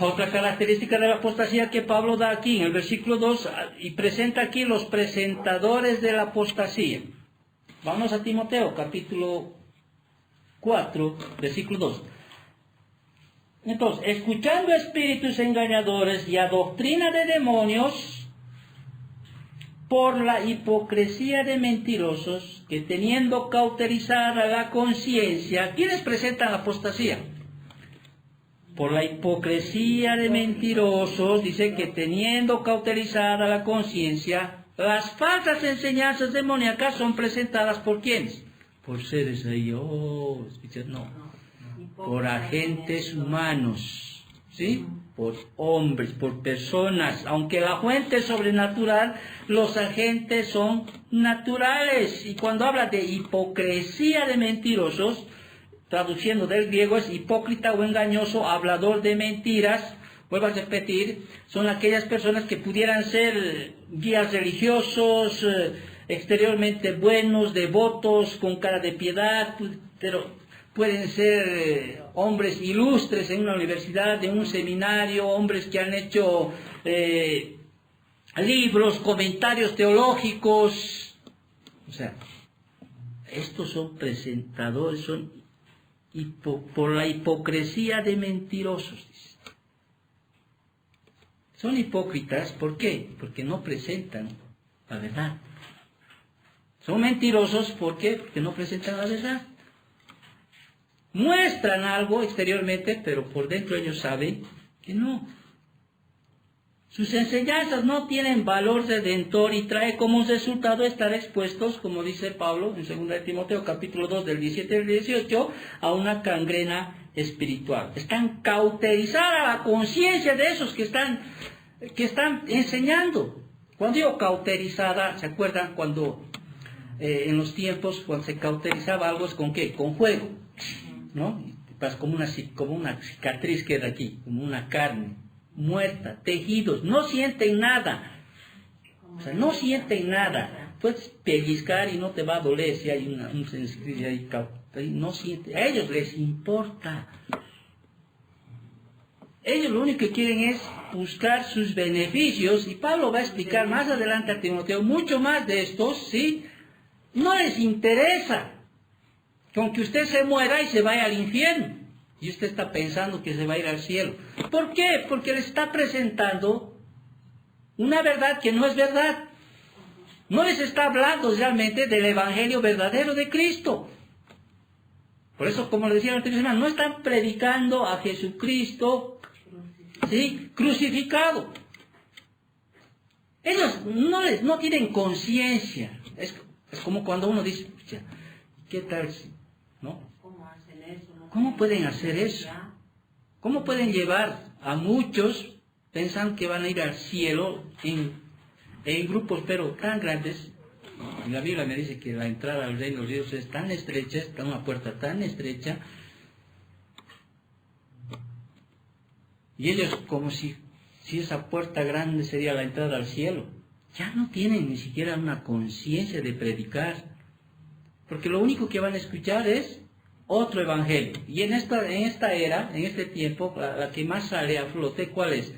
Otra característica de la apostasía que Pablo da aquí en el versículo 2, y presenta aquí los presentadores de la apostasía. Vamos a Timoteo, capítulo 4, versículo 2. Entonces, escuchando espíritus engañadores y a doctrina de demonios, por la hipocresía de mentirosos que teniendo cauterizada la conciencia, ¿quiénes presentan apostasía? Por la hipocresía de mentirosos, dice que teniendo cauterizada la conciencia, las falsas enseñanzas demoníacas son presentadas ¿por quiénes? Por seres ahí, no, por agentes humanos, ¿sí? Por hombres, por personas. Aunque la fuente es sobrenatural, los agentes son naturales. Y cuando habla de hipocresía de mentirosos, traduciendo del griego es hipócrita o engañoso, hablador de mentiras. Vuelvo a repetir, son aquellas personas que pudieran ser guías religiosos, exteriormente buenos, devotos, con cara de piedad, pero pueden ser hombres ilustres en una universidad, en un seminario, hombres que han hecho libros, comentarios teológicos. O sea, estos son presentadores, son por la hipocresía de mentirosos. Son hipócritas, ¿por qué? Porque no presentan la verdad. Son mentirosos, ¿por qué? Porque no presentan la verdad. Muestran algo exteriormente, pero por dentro ellos saben que no. Sus enseñanzas no tienen valor redentor y trae como resultado estar expuestos, como dice Pablo en 2 de Timoteo capítulo 2 del 17 al 18, a una gangrena espiritual. Están cauterizada la conciencia de esos que están enseñando. Cuando digo cauterizada, ¿se acuerdan cuando en los tiempos cuando se cauterizaba algo es con qué? Con fuego, ¿no? Como una cicatriz queda aquí, como una carne muerta, tejidos, no sienten nada. O sea, no sienten nada. Puedes pellizcar y no te va a doler si hay un se ahí, no sienten. A ellos les importa. Ellos lo único que quieren es buscar sus beneficios, y Pablo va a explicar más adelante a Timoteo mucho más de estos, ¿sí? No les interesa con que usted se muera y se vaya al infierno, y usted está pensando que se va a ir al cielo. ¿Por qué? Porque le está presentando una verdad que no es verdad. No les está hablando realmente del evangelio verdadero de Cristo. Por eso, como le decía antes, no están predicando a Jesucristo, ¿sí?, crucificado. Ellos no tienen conciencia. Es como cuando uno dice, ¿qué tal? ¿No? ¿Cómo pueden hacer eso? ¿Cómo pueden llevar a muchos pensando que van a ir al cielo en grupos pero tan grandes? Y la Biblia me dice que la entrada al reino de Dios es tan estrecha, está una puerta tan estrecha, y ellos como si esa puerta grande sería la entrada al cielo. Ya no tienen ni siquiera una conciencia de predicar, porque lo único que van a escuchar es otro evangelio. Y en esta era, en este tiempo, la que más sale a flote, ¿cuál es?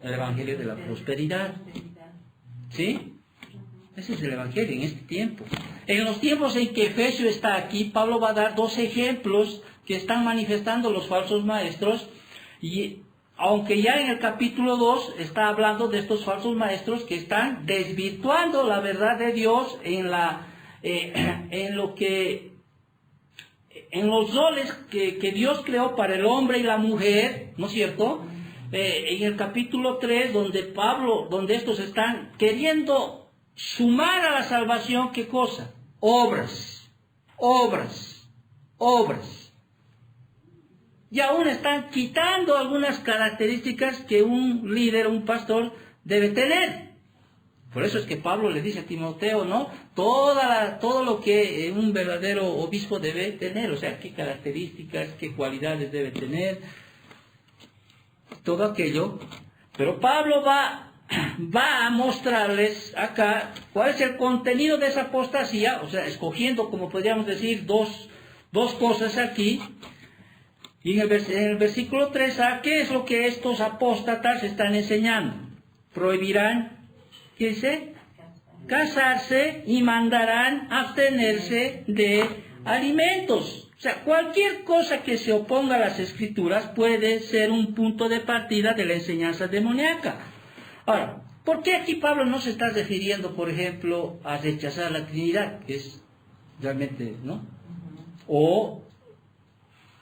El evangelio de la prosperidad. ¿Sí? Ese es el evangelio en este tiempo. En los tiempos en que Efesio está aquí, Pablo va a dar dos ejemplos que están manifestando los falsos maestros, y aunque ya en el capítulo 2 está hablando de estos falsos maestros que están desvirtuando la verdad de Dios en los roles que Dios creó para el hombre y la mujer, ¿no es cierto? En el capítulo 3, donde estos están queriendo sumar a la salvación, ¿qué cosa? Obras. Y aún están quitando algunas características que un líder, un pastor, debe tener. Por eso es que Pablo le dice a Timoteo, ¿no? Todo lo que un verdadero obispo debe tener, o sea, qué características, qué cualidades debe tener, todo aquello. Pero Pablo va a mostrarles acá cuál es el contenido de esa apostasía, o sea, escogiendo, como podríamos decir, dos cosas aquí. Y en el versículo 3a, ¿qué es lo que estos apóstatas están enseñando? Prohibirán, ¿qué dice? Casarse, y mandarán abstenerse de alimentos. O sea, cualquier cosa que se oponga a las Escrituras puede ser un punto de partida de la enseñanza demoníaca. Ahora, ¿Por qué aquí Pablo no se está refiriendo, por ejemplo, a rechazar la Trinidad, que es realmente, ¿no? O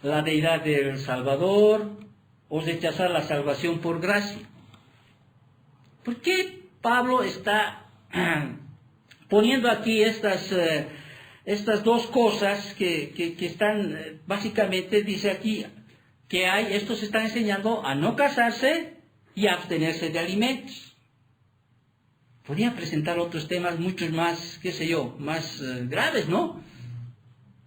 la deidad del Salvador, o rechazar la salvación por gracia? ¿Por qué Pablo está poniendo aquí estas dos cosas que están, básicamente dice aquí, que estos están enseñando a no casarse y a abstenerse de alimentos? Podría presentar otros temas muchos más, qué sé yo, más graves, ¿no?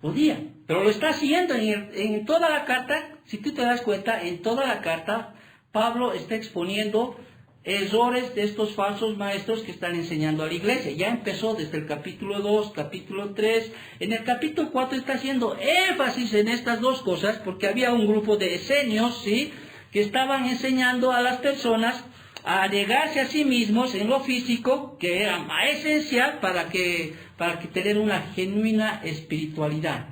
Podía, pero lo está haciendo en toda la carta. Si tú te das cuenta, en toda la carta, Pablo está exponiendo errores de estos falsos maestros que están enseñando a la iglesia. Ya empezó desde el capítulo 2, capítulo 3. En el capítulo 4 está haciendo énfasis en estas dos cosas, porque había un grupo de esenios, ¿sí?, que estaban enseñando a las personas a negarse a sí mismos en lo físico, que era más esencial para que tener una genuina espiritualidad.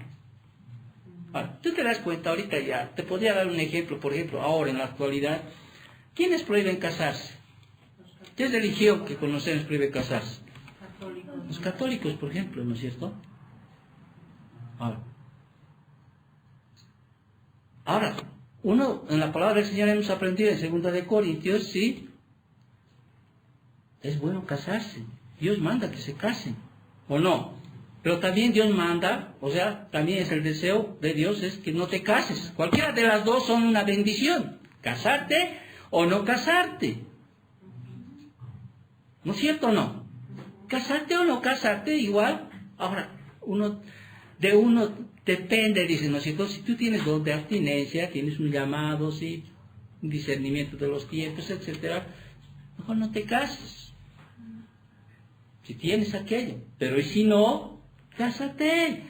Ahora, tú te das cuenta ahorita ya, te podría dar un ejemplo, por ejemplo, ahora en la actualidad, ¿quiénes prohíben casarse? ¿Qué religión que conocemos prohíbe casarse? Católicos. Los católicos, por ejemplo, ¿no es cierto? Ahora, uno, en la palabra del Señor hemos aprendido en 2 de Corintios, sí, es bueno casarse. Dios manda que se casen, ¿o no? Pero también Dios manda, o sea, también es el deseo de Dios, es que no te cases. Cualquiera de las dos son una bendición, casarte o no casarte. ¿No es cierto o no? Casarte o no casarte, igual. Ahora, de uno depende, dice, ¿no es cierto? Si tú tienes don de abstinencia, tienes un llamado, ¿sí?, un discernimiento de los tiempos, etcétera, mejor no te cases. Si tienes aquello, pero y si no, cásate.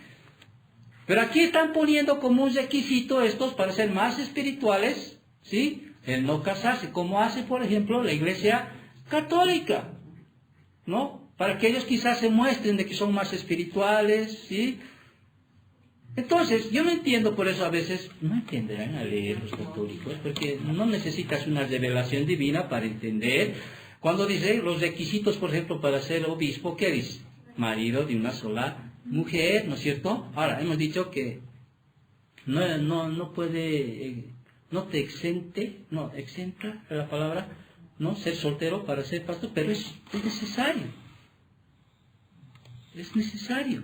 Pero aquí están poniendo como un requisito estos para ser más espirituales, ¿sí?, el no casarse, como hace, por ejemplo, la Iglesia Católica, ¿no? Para que ellos quizás se muestren de que son más espirituales, ¿sí? Entonces, yo no entiendo, por eso a veces no entenderán a leer los católicos, porque no necesitas una revelación divina para entender. Cuando dice los requisitos, por ejemplo, para ser obispo, ¿qué dice? Marido de una sola mujer, ¿no es cierto? Ahora, hemos dicho que no puede, no te exenta la palabra, ¿no?, ser soltero para ser pastor, pero es necesario. Es necesario.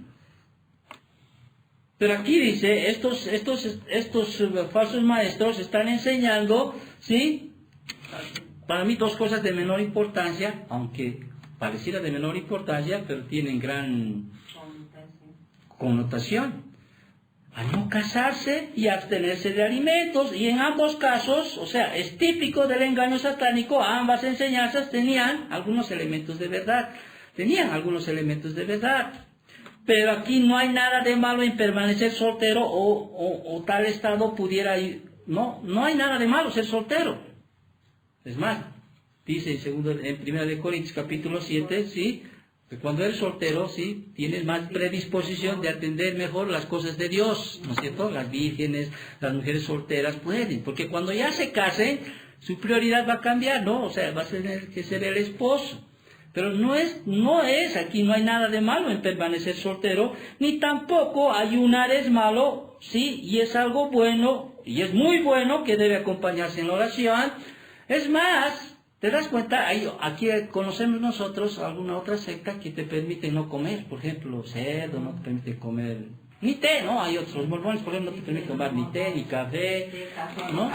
Pero aquí dice, estos falsos maestros están enseñando, ¿sí?, para mí dos cosas de menor importancia, aunque pareciera de menor importancia, pero tienen gran connotación. A no casarse y abstenerse de alimentos, y en ambos casos, o sea, es típico del engaño satánico, ambas enseñanzas tenían algunos elementos de verdad. Pero aquí no hay nada de malo en permanecer soltero o tal estado pudiera ir. No hay nada de malo ser soltero. Es más, dice en 1 de Corintios capítulo 7, ¿sí?, que cuando eres soltero, ¿sí?, tienes más predisposición de atender mejor las cosas de Dios, ¿no es cierto? Las vírgenes, las mujeres solteras pueden, porque cuando ya se casen, su prioridad va a cambiar, ¿no? O sea, va a tener que ser el esposo. Pero no es, aquí no hay nada de malo en permanecer soltero, ni tampoco ayunar es malo, ¿sí? Y es algo bueno, y es muy bueno, que debe acompañarse en la oración. Es más, ¿te das cuenta? Aquí conocemos nosotros alguna otra secta que te permite no comer, por ejemplo, cerdo, no te permite comer ni té, ¿no? Hay otros mormones, por ejemplo, no te permiten tomar ni té, ni café, ¿no?,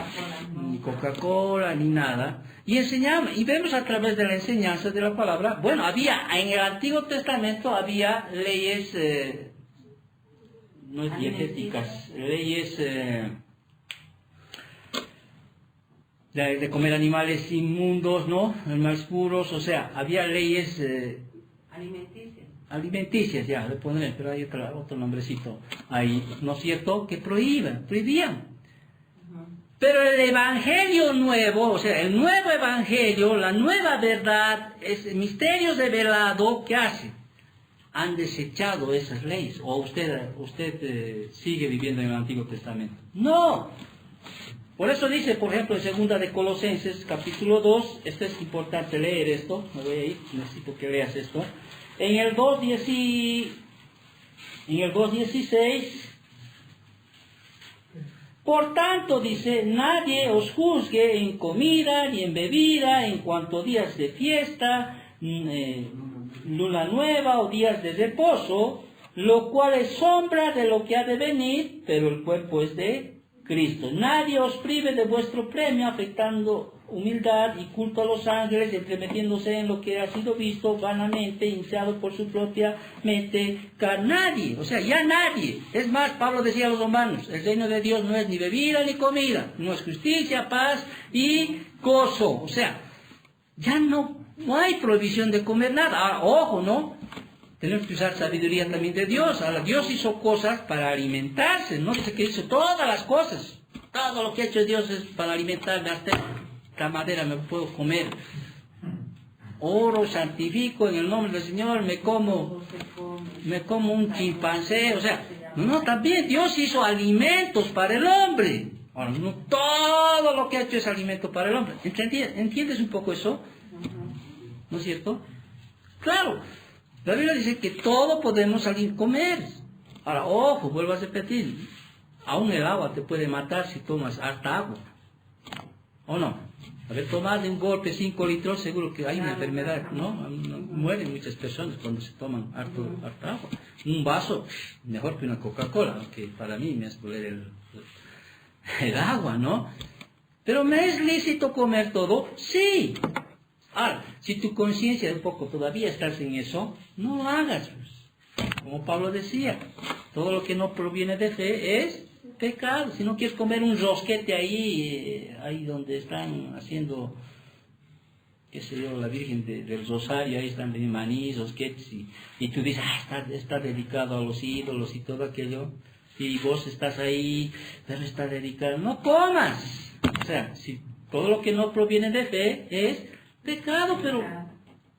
ni Coca-Cola, ni nada. Y enseñamos, y vemos a través de la enseñanza de la palabra, bueno, en el Antiguo Testamento había leyes, no es dietéticas, leyes de comer animales inmundos, ¿no?, animales puros, o sea, había leyes alimenticias, ya, le pondré, pero hay otro nombrecito ahí, ¿no es cierto?, que prohibían. Pero el evangelio nuevo, o sea, el nuevo evangelio, la nueva verdad, es misterios revelados, ¿qué hace? Han desechado esas leyes, o usted sigue viviendo en el Antiguo Testamento. No, Por eso dice, por ejemplo, en segunda de Colosenses, capítulo 2, esto es importante leer esto, me voy a ir, necesito que leas esto. En el 2.16, por tanto, dice, nadie os juzgue en comida ni en bebida, en cuanto a días de fiesta, luna nueva o días de reposo, lo cual es sombra de lo que ha de venir, pero el cuerpo es de Cristo. Nadie os prive de vuestro premio, afectando humildad y culto a los ángeles, entremetiéndose en lo que ha sido visto vanamente, iniciado por su propia mente. Nadie, o sea, ya nadie. Es más, Pablo decía a los romanos, el reino de Dios no es ni bebida ni comida, no es justicia, paz y gozo. O sea, ya no hay prohibición de comer nada. Ahora, ojo, ¿no? Tenemos que usar sabiduría también de Dios. Ahora, Dios hizo cosas para alimentarse, no dice que hizo todas las cosas. Todo lo que ha hecho Dios es para alimentarme. Hasta esta madera me puedo comer. Oro, santifico en el nombre del Señor, me como un chimpancé. O sea, no, también Dios hizo alimentos para el hombre. Ahora, no todo lo que ha hecho es alimento para el hombre. ¿Entiendes un poco eso? ¿No es cierto? Claro. La Biblia dice que todo podemos comer. Ahora, ojo, vuelvo a repetir. Aún el agua te puede matar si tomas harta agua. ¿O no? A ver, tomar de un golpe 5 litros, seguro que hay una enfermedad, ¿no? Mueren muchas personas cuando se toman harta agua. Un vaso, mejor que una Coca-Cola, aunque para mí me hace doler el agua, ¿no? Pero ¿me es lícito comer todo? Sí. Ahora, si tu conciencia de un poco todavía estás en eso, no lo hagas. Pues. Como Pablo decía, todo lo que no proviene de fe es pecado. Si no quieres comer un rosquete ahí donde están haciendo, qué sé yo, la Virgen del Rosario, ahí están de maní, rosquetes, y tú dices, está dedicado a los ídolos y todo aquello, y vos estás ahí, pero está dedicado, no comas. O sea, si todo lo que no proviene de fe es pecado, pero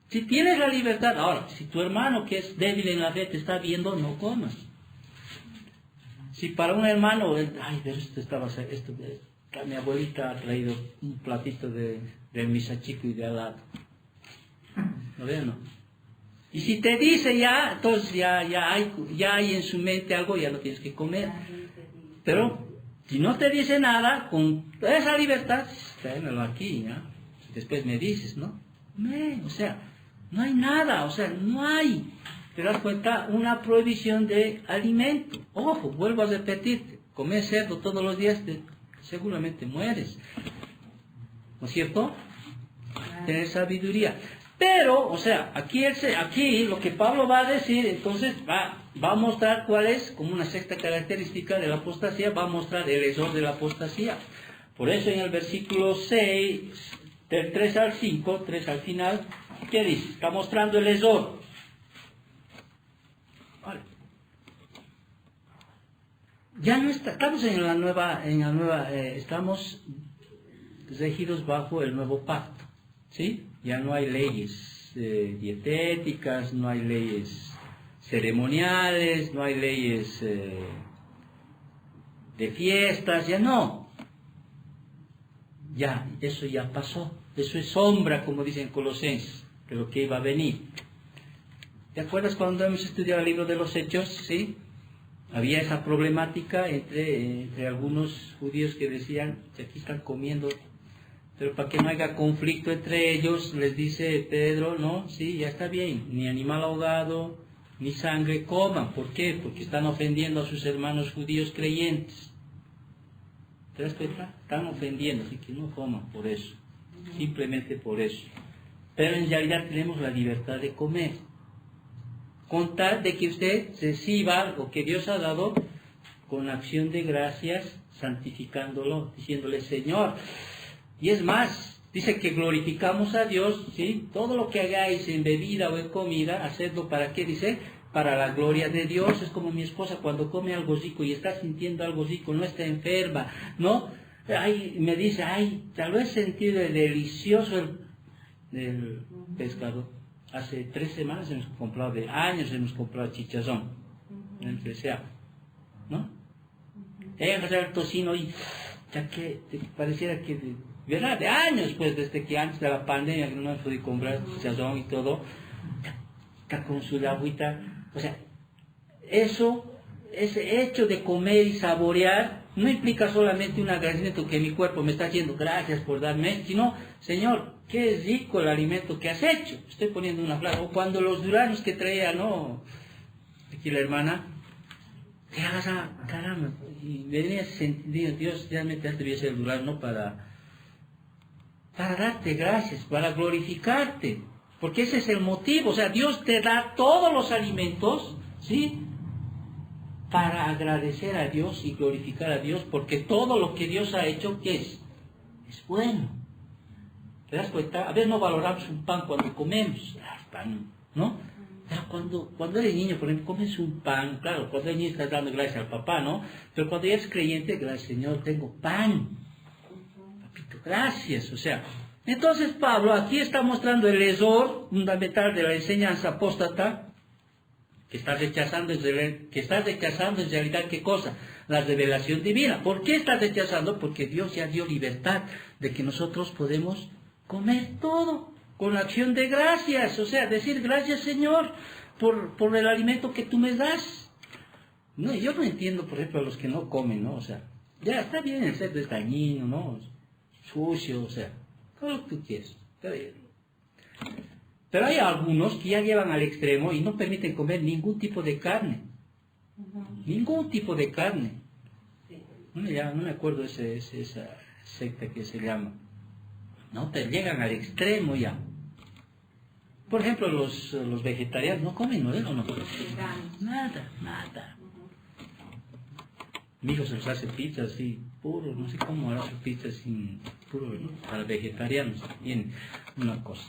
si tienes la libertad, ahora, si tu hermano que es débil en la fe te está viendo, no comas. Si para un hermano, pero mi abuelita ha traído un platito de misachico y de alado. ¿No ven, no? Y si te dice ya, entonces ya hay en su mente algo, ya lo tienes que comer. Pero si no te dice nada, con esa libertad, tráemelo aquí, ¿ya? Después me dices, ¿no? O sea, no hay nada, o sea, no hay, te das cuenta, una prohibición de alimento. Ojo, vuelvo a repetirte, comer cerdo todos los días, seguramente mueres. ¿No es cierto? Tener sabiduría. Pero, o sea, aquí lo que Pablo va a decir, entonces va a mostrar cuál es, como una sexta característica de la apostasía, va a mostrar el error de la apostasía. Por eso en el versículo 6, del 3 al 5, 3 al final, ¿qué dice? Está mostrando el error. Vale. Ya no estamos en la nueva, estamos regidos bajo el nuevo pacto, ¿sí? Ya no hay leyes dietéticas, no hay leyes ceremoniales, no hay leyes de fiestas, ya no. Ya, eso ya pasó. Eso es sombra, como dicen Colosenses, de lo que iba a venir. ¿Te acuerdas cuando hemos estudiado el libro de los Hechos? ¿Sí? Había esa problemática entre algunos judíos que decían que aquí están comiendo, pero para que no haya conflicto entre ellos, les dice Pedro, no, sí, ya está bien, ni animal ahogado, ni sangre coman. ¿Por qué? Porque están ofendiendo a sus hermanos judíos creyentes. ¿Te das cuenta? Están ofendiendo, así que no coman por eso, simplemente por eso. Pero en realidad tenemos la libertad de comer, con tal de que usted reciba lo que Dios ha dado con acción de gracias, santificándolo, diciéndole Señor. Y es más, dice que glorificamos a Dios, ¿sí? Todo lo que hagáis en bebida o en comida, hacedlo ¿para qué? Dice, para la gloria de Dios. Es como mi esposa cuando come algo rico y está sintiendo algo rico, no está enferma, ¿no? Me dice, tal vez sentí delicioso el pescado. Hace 3 semanas hemos comprado, de años hemos comprado chicharrón, en el deseado, ¿no? Ella el tocino y sea, que pareciera que, ¿verdad? De años, pues, desde que antes de la pandemia, que no me pude comprar sazón y todo, está con su agüita. O sea, eso, ese hecho de comer y saborear, no implica solamente un agradecimiento que mi cuerpo me está haciendo, gracias por darme, sino, Señor, qué rico el alimento que has hecho. Estoy poniendo una frase. O cuando los duranos que traía, ¿no? Aquí la hermana, que hagas, caramba, y me venía sentido, Dios, realmente debió ser el durano para darte gracias, para glorificarte, porque ese es el motivo. O sea, Dios te da todos los alimentos, ¿sí?, para agradecer a Dios y glorificar a Dios, porque todo lo que Dios ha hecho, ¿qué es? Es bueno. ¿Te das cuenta? A veces no valoramos un pan cuando comemos, pan, ¿no? Pero cuando eres niño, por ejemplo, comes un pan, claro, cuando eres niño estás dando gracias al papá, ¿no? Pero cuando eres creyente, gracias Señor, tengo pan. Papito, gracias. O sea, entonces Pablo aquí está mostrando el error fundamental de la enseñanza apóstata, que estás rechazando en realidad, ¿qué cosa? La revelación divina. ¿Por qué estás rechazando? Porque Dios ya dio libertad de que nosotros podemos comer todo con la acción de gracias. O sea, decir gracias Señor por el alimento que tú me das. No, yo no entiendo, por ejemplo, a los que no comen, ¿no? O sea, ya está bien, el cerdo es dañino, ¿no? Sucio, o sea, todo lo que tú quieres. Está bien. Pero hay algunos que ya llevan al extremo y no permiten comer ningún tipo de carne. Ningún tipo de carne. No me acuerdo esa secta que se llama. No, pero llegan al extremo ya. Por ejemplo, los vegetarianos no comen, ¿no? ¿O no? Nada. Mi hijo se los hace pizza así, puro, no sé cómo hará su pizza sin puro, ¿no? Para vegetarianos. Bien, una cosa.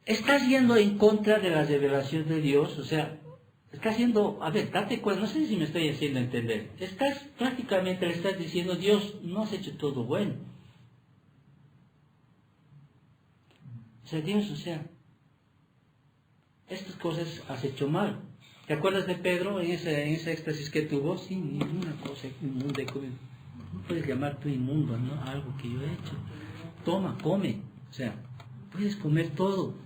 Estás yendo en contra de la revelación de Dios, o sea, estás yendo, a ver, date cuenta, no sé si me estoy haciendo entender. Prácticamente le estás diciendo, Dios, no has hecho todo bueno. O sea, Dios, o sea, estas cosas has hecho mal. ¿Te acuerdas de Pedro en ese éxtasis que tuvo? Sí, ninguna cosa inmunda. No puedes llamar tú inmundo, ¿no? Algo que yo he hecho. Toma, come. O sea, puedes comer todo.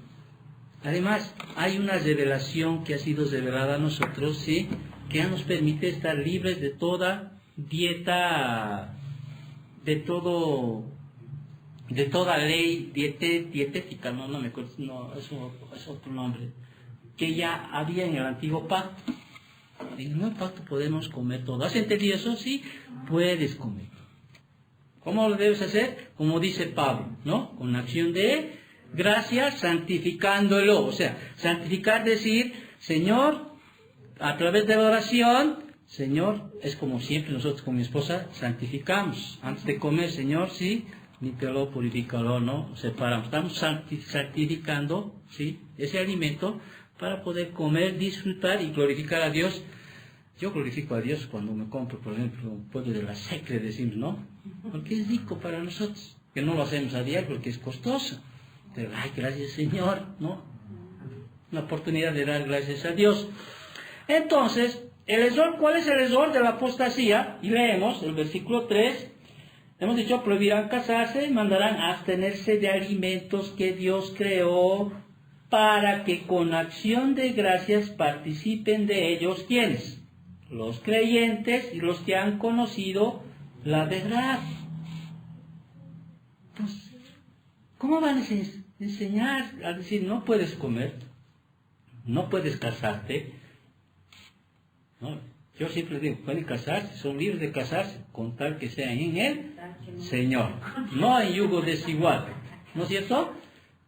Además, hay una revelación que ha sido revelada a nosotros, ¿sí?, que ya nos permite estar libres de toda dieta, de toda ley dietética, no me acuerdo, no, es otro nombre, que ya había en el antiguo pacto. En el nuevo pacto podemos comer todo. ¿Has entendido eso? Sí, puedes comer. ¿Cómo lo debes hacer? Como dice Pablo, ¿no? Con acción de gracias, santificándolo. O sea, santificar, decir, Señor, a través de la oración, Señor, es como siempre nosotros con mi esposa santificamos. Antes de comer, Señor, sí, límpialo, purifícalo, ¿no? Separamos. Estamos santificando, ¿sí?, ese alimento para poder comer, disfrutar y glorificar a Dios. Yo glorifico a Dios cuando me compro, por ejemplo, un pollo de la Secre, decimos, ¿no? Porque es rico para nosotros. Que no lo hacemos a diario porque es costoso. Pero, ay, gracias Señor, ¿no? Una oportunidad de dar gracias a Dios. Entonces, ¿cuál es el error de la apostasía? Y leemos el versículo 3. Hemos dicho, prohibirán casarse y mandarán abstenerse de alimentos que Dios creó para que con acción de gracias participen de ellos. ¿Quiénes? Los creyentes y los que han conocido la verdad. Entonces, ¿cómo van a enseñar a decir no puedes comer, no puedes casarte? No, yo siempre digo, pueden casarse, son libres de casarse, con tal que sean en el Señor, no en yugo desigual, ¿no es cierto?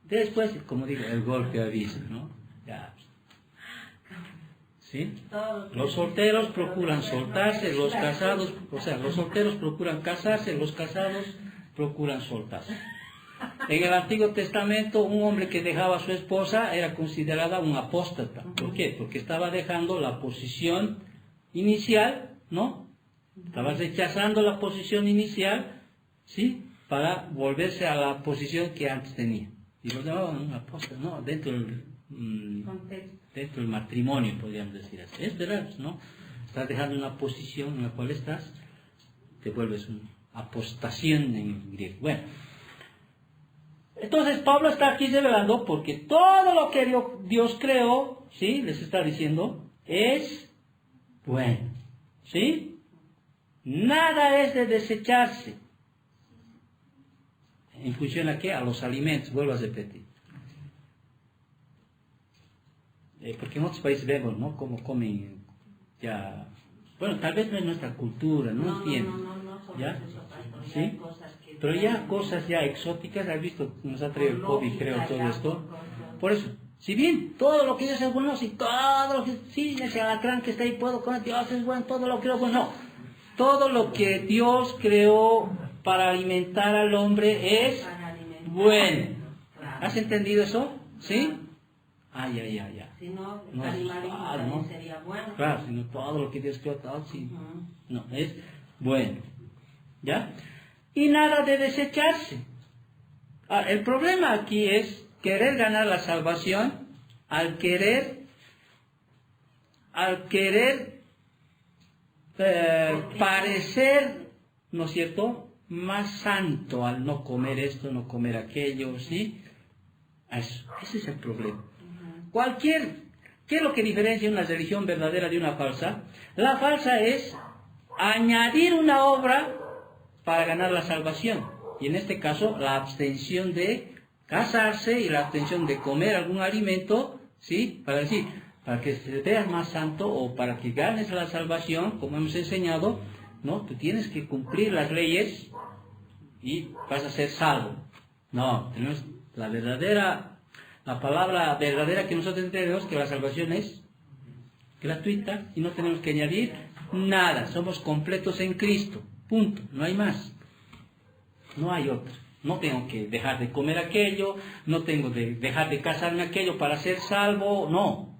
Después, como digo, el golpe avisa, ¿no? Ya. ¿Sí? Los solteros procuran soltarse, los casados, o sea, los solteros procuran casarse, los casados procuran soltarse. En el Antiguo Testamento, un hombre que dejaba a su esposa era considerada un apóstata. ¿Por qué? Porque estaba dejando la posición inicial, ¿no? Estaba rechazando la posición inicial, ¿sí?, para volverse a la posición que antes tenía. Y lo llamaban un apóstata, ¿no? Dentro del matrimonio, podríamos decir así. Es verdad, ¿no? Estás dejando una posición en la cual estás te vuelves una apostación en griego. Bueno, entonces Pablo está aquí revelando porque todo lo que Dios creó, ¿sí? Les está diciendo, es bueno, ¿sí? Nada es de desecharse. ¿En función a qué? A los alimentos, vuelvo a repetir. Porque en otros países vemos, ¿no? Cómo comen ya... Bueno, tal vez no es nuestra cultura, no entiendo. No, ¿Ya? eso, pastor. ¿Sí? Hay cosas que Pero ya cosas ya exóticas, ¿has visto? Nos ha traído el COVID, creo, todo esto. Por eso, si bien todo lo que Dios es bueno, si todo lo que... Sí, ese alacrán que está ahí puedo comer, Dios es bueno, todo lo que Dios es bueno. No. Todo lo que Dios creó para alimentar al hombre es bueno. ¿Has entendido eso? ¿Sí? Ay. Si no, el No es animalismo claro, también ¿no? sería bueno. Claro, sino todo lo que Dios creó, todo, sí. Ujú. No, es bueno. ¿Ya? Y nada de desecharse. El problema aquí es querer ganar la salvación al querer parecer, ¿no es cierto?, más santo al no comer esto, no comer aquello, ¿sí? Eso, ese es el problema. ¿Qué es lo que diferencia una religión verdadera de una falsa? La falsa es añadir una obra para ganar la salvación. Y en este caso, la abstención de casarse y la abstención de comer algún alimento, ¿sí? Para decir, para que te veas más santo o para que ganes la salvación, como hemos enseñado, ¿no? Tú tienes que cumplir las leyes y vas a ser salvo. No, tenemos la palabra verdadera que nosotros entendemos, que la salvación es gratuita y no tenemos que añadir nada. Somos completos en Cristo. Punto. No hay más. No hay otro. No tengo que dejar de comer aquello, no tengo que dejar de casarme aquello para ser salvo. No.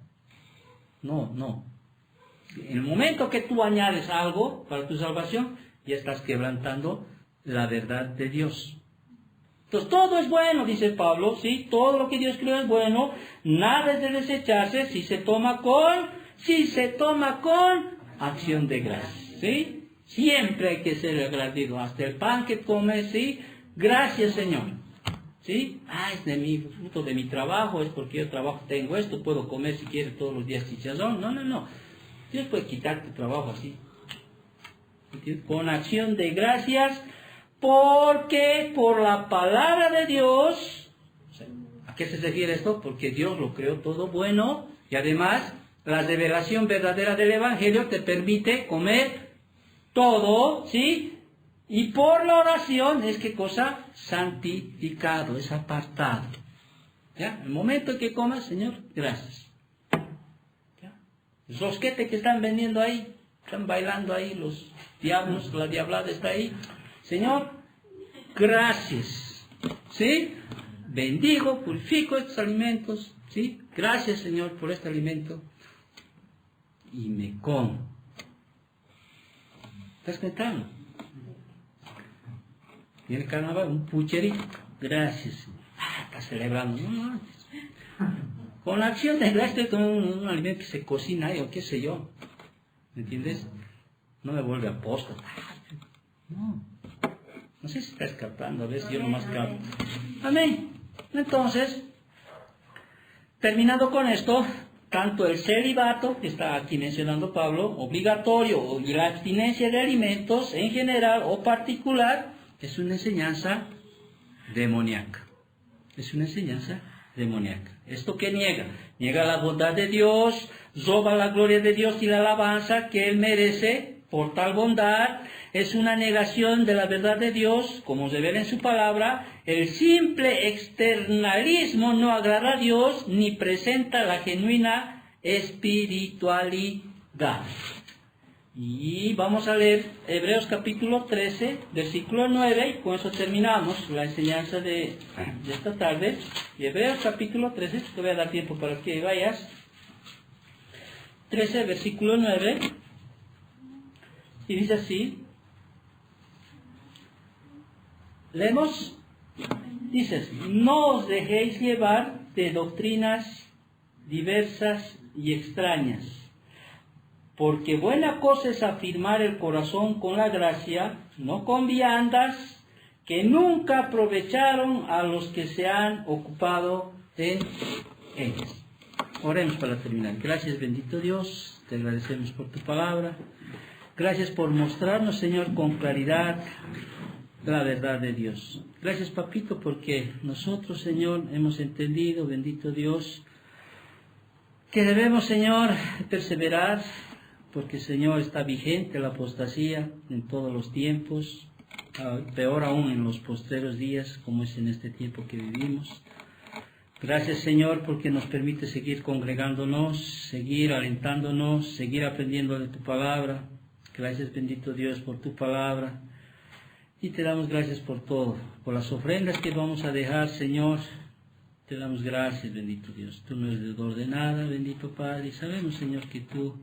En el momento que tú añades algo para tu salvación, ya estás quebrantando la verdad de Dios. Entonces todo es bueno, dice Pablo, ¿sí? Todo lo que Dios creó es bueno, nada es de desecharse si se toma con acción de gracias, ¿sí? Siempre hay que ser agradecido, hasta el pan que comes, ¿sí? Gracias, Señor, ¿sí? Es de mi fruto de mi trabajo, es porque yo trabajo, tengo esto, puedo comer si quiero todos los días chicharrón. No. Dios puede quitar tu trabajo así, ¿entiendes? Con acción de gracias, porque por la palabra de Dios, ¿a qué se refiere esto? Porque Dios lo creó todo bueno y además la revelación verdadera del Evangelio te permite comer todo, ¿sí? Y por la oración es ¿qué cosa? Santificado, es apartado. ¿Ya? El momento en que comas, Señor, gracias. ¿Ya? Los rosquetes que están vendiendo ahí, están bailando ahí, los diablos, la diablada está ahí. Señor, gracias. ¿Sí? Bendigo, purifico estos alimentos. ¿Sí? Gracias, Señor, por este alimento. Y me como. ¿Estás pensando? Viene el carnaval, un pucherito. Gracias. Está celebrando. No. Con la acción de gracias, con un alimento que se cocina ahí, o qué sé yo. ¿Me entiendes? No me vuelve apóstata. No sé si está escapando, a ver si yo nomás capto. Amén. Entonces, terminando con esto, tanto el celibato, que está aquí mencionando Pablo, obligatorio, y la abstinencia de alimentos en general o particular, es una enseñanza demoníaca. Es una enseñanza demoníaca. ¿Esto qué niega? Niega la bondad de Dios, roba la gloria de Dios y la alabanza que Él merece por tal bondad. Es una negación de la verdad de Dios, como se revela en su palabra. El simple externalismo no agrada a Dios ni presenta la genuina espiritualidad. Y vamos a leer Hebreos capítulo 13, versículo 9, y con eso terminamos la enseñanza de esta tarde. Hebreos capítulo 13, te voy a dar tiempo para que vayas. 13, versículo 9, y dice así. Leemos, dices, no os dejéis llevar de doctrinas diversas y extrañas, porque buena cosa es afirmar el corazón con la gracia, no con viandas, que nunca aprovecharon a los que se han ocupado en ellas. Oremos para terminar. Gracias, bendito Dios, te agradecemos por tu palabra. Gracias por mostrarnos, Señor, con claridad la verdad de Dios. Gracias, papito, porque nosotros, Señor, hemos entendido, bendito Dios, que debemos, Señor, perseverar, porque, Señor, está vigente la apostasía en todos los tiempos, peor aún en los postreros días, como es en este tiempo que vivimos. Gracias, Señor, porque nos permite seguir congregándonos, seguir alentándonos, seguir aprendiendo de tu palabra. Gracias, bendito Dios, por tu palabra. Y te damos gracias por todo, por las ofrendas que vamos a dejar, Señor. Te damos gracias, bendito Dios. Tú no eres deudor de nada, bendito Padre. Y sabemos, Señor, que tú,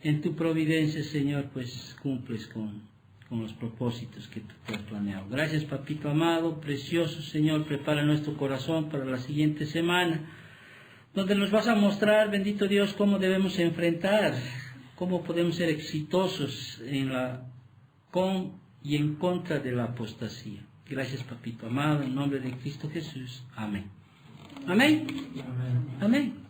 en tu providencia, Señor, pues cumples con los propósitos que tú has planeado. Gracias, papito amado, precioso, Señor. Prepara nuestro corazón para la siguiente semana, donde nos vas a mostrar, bendito Dios, cómo debemos enfrentar, cómo podemos ser exitosos con y en contra de la apostasía. Gracias, papito amado, en nombre de Cristo Jesús. Amén. Amén. Amén. Amén.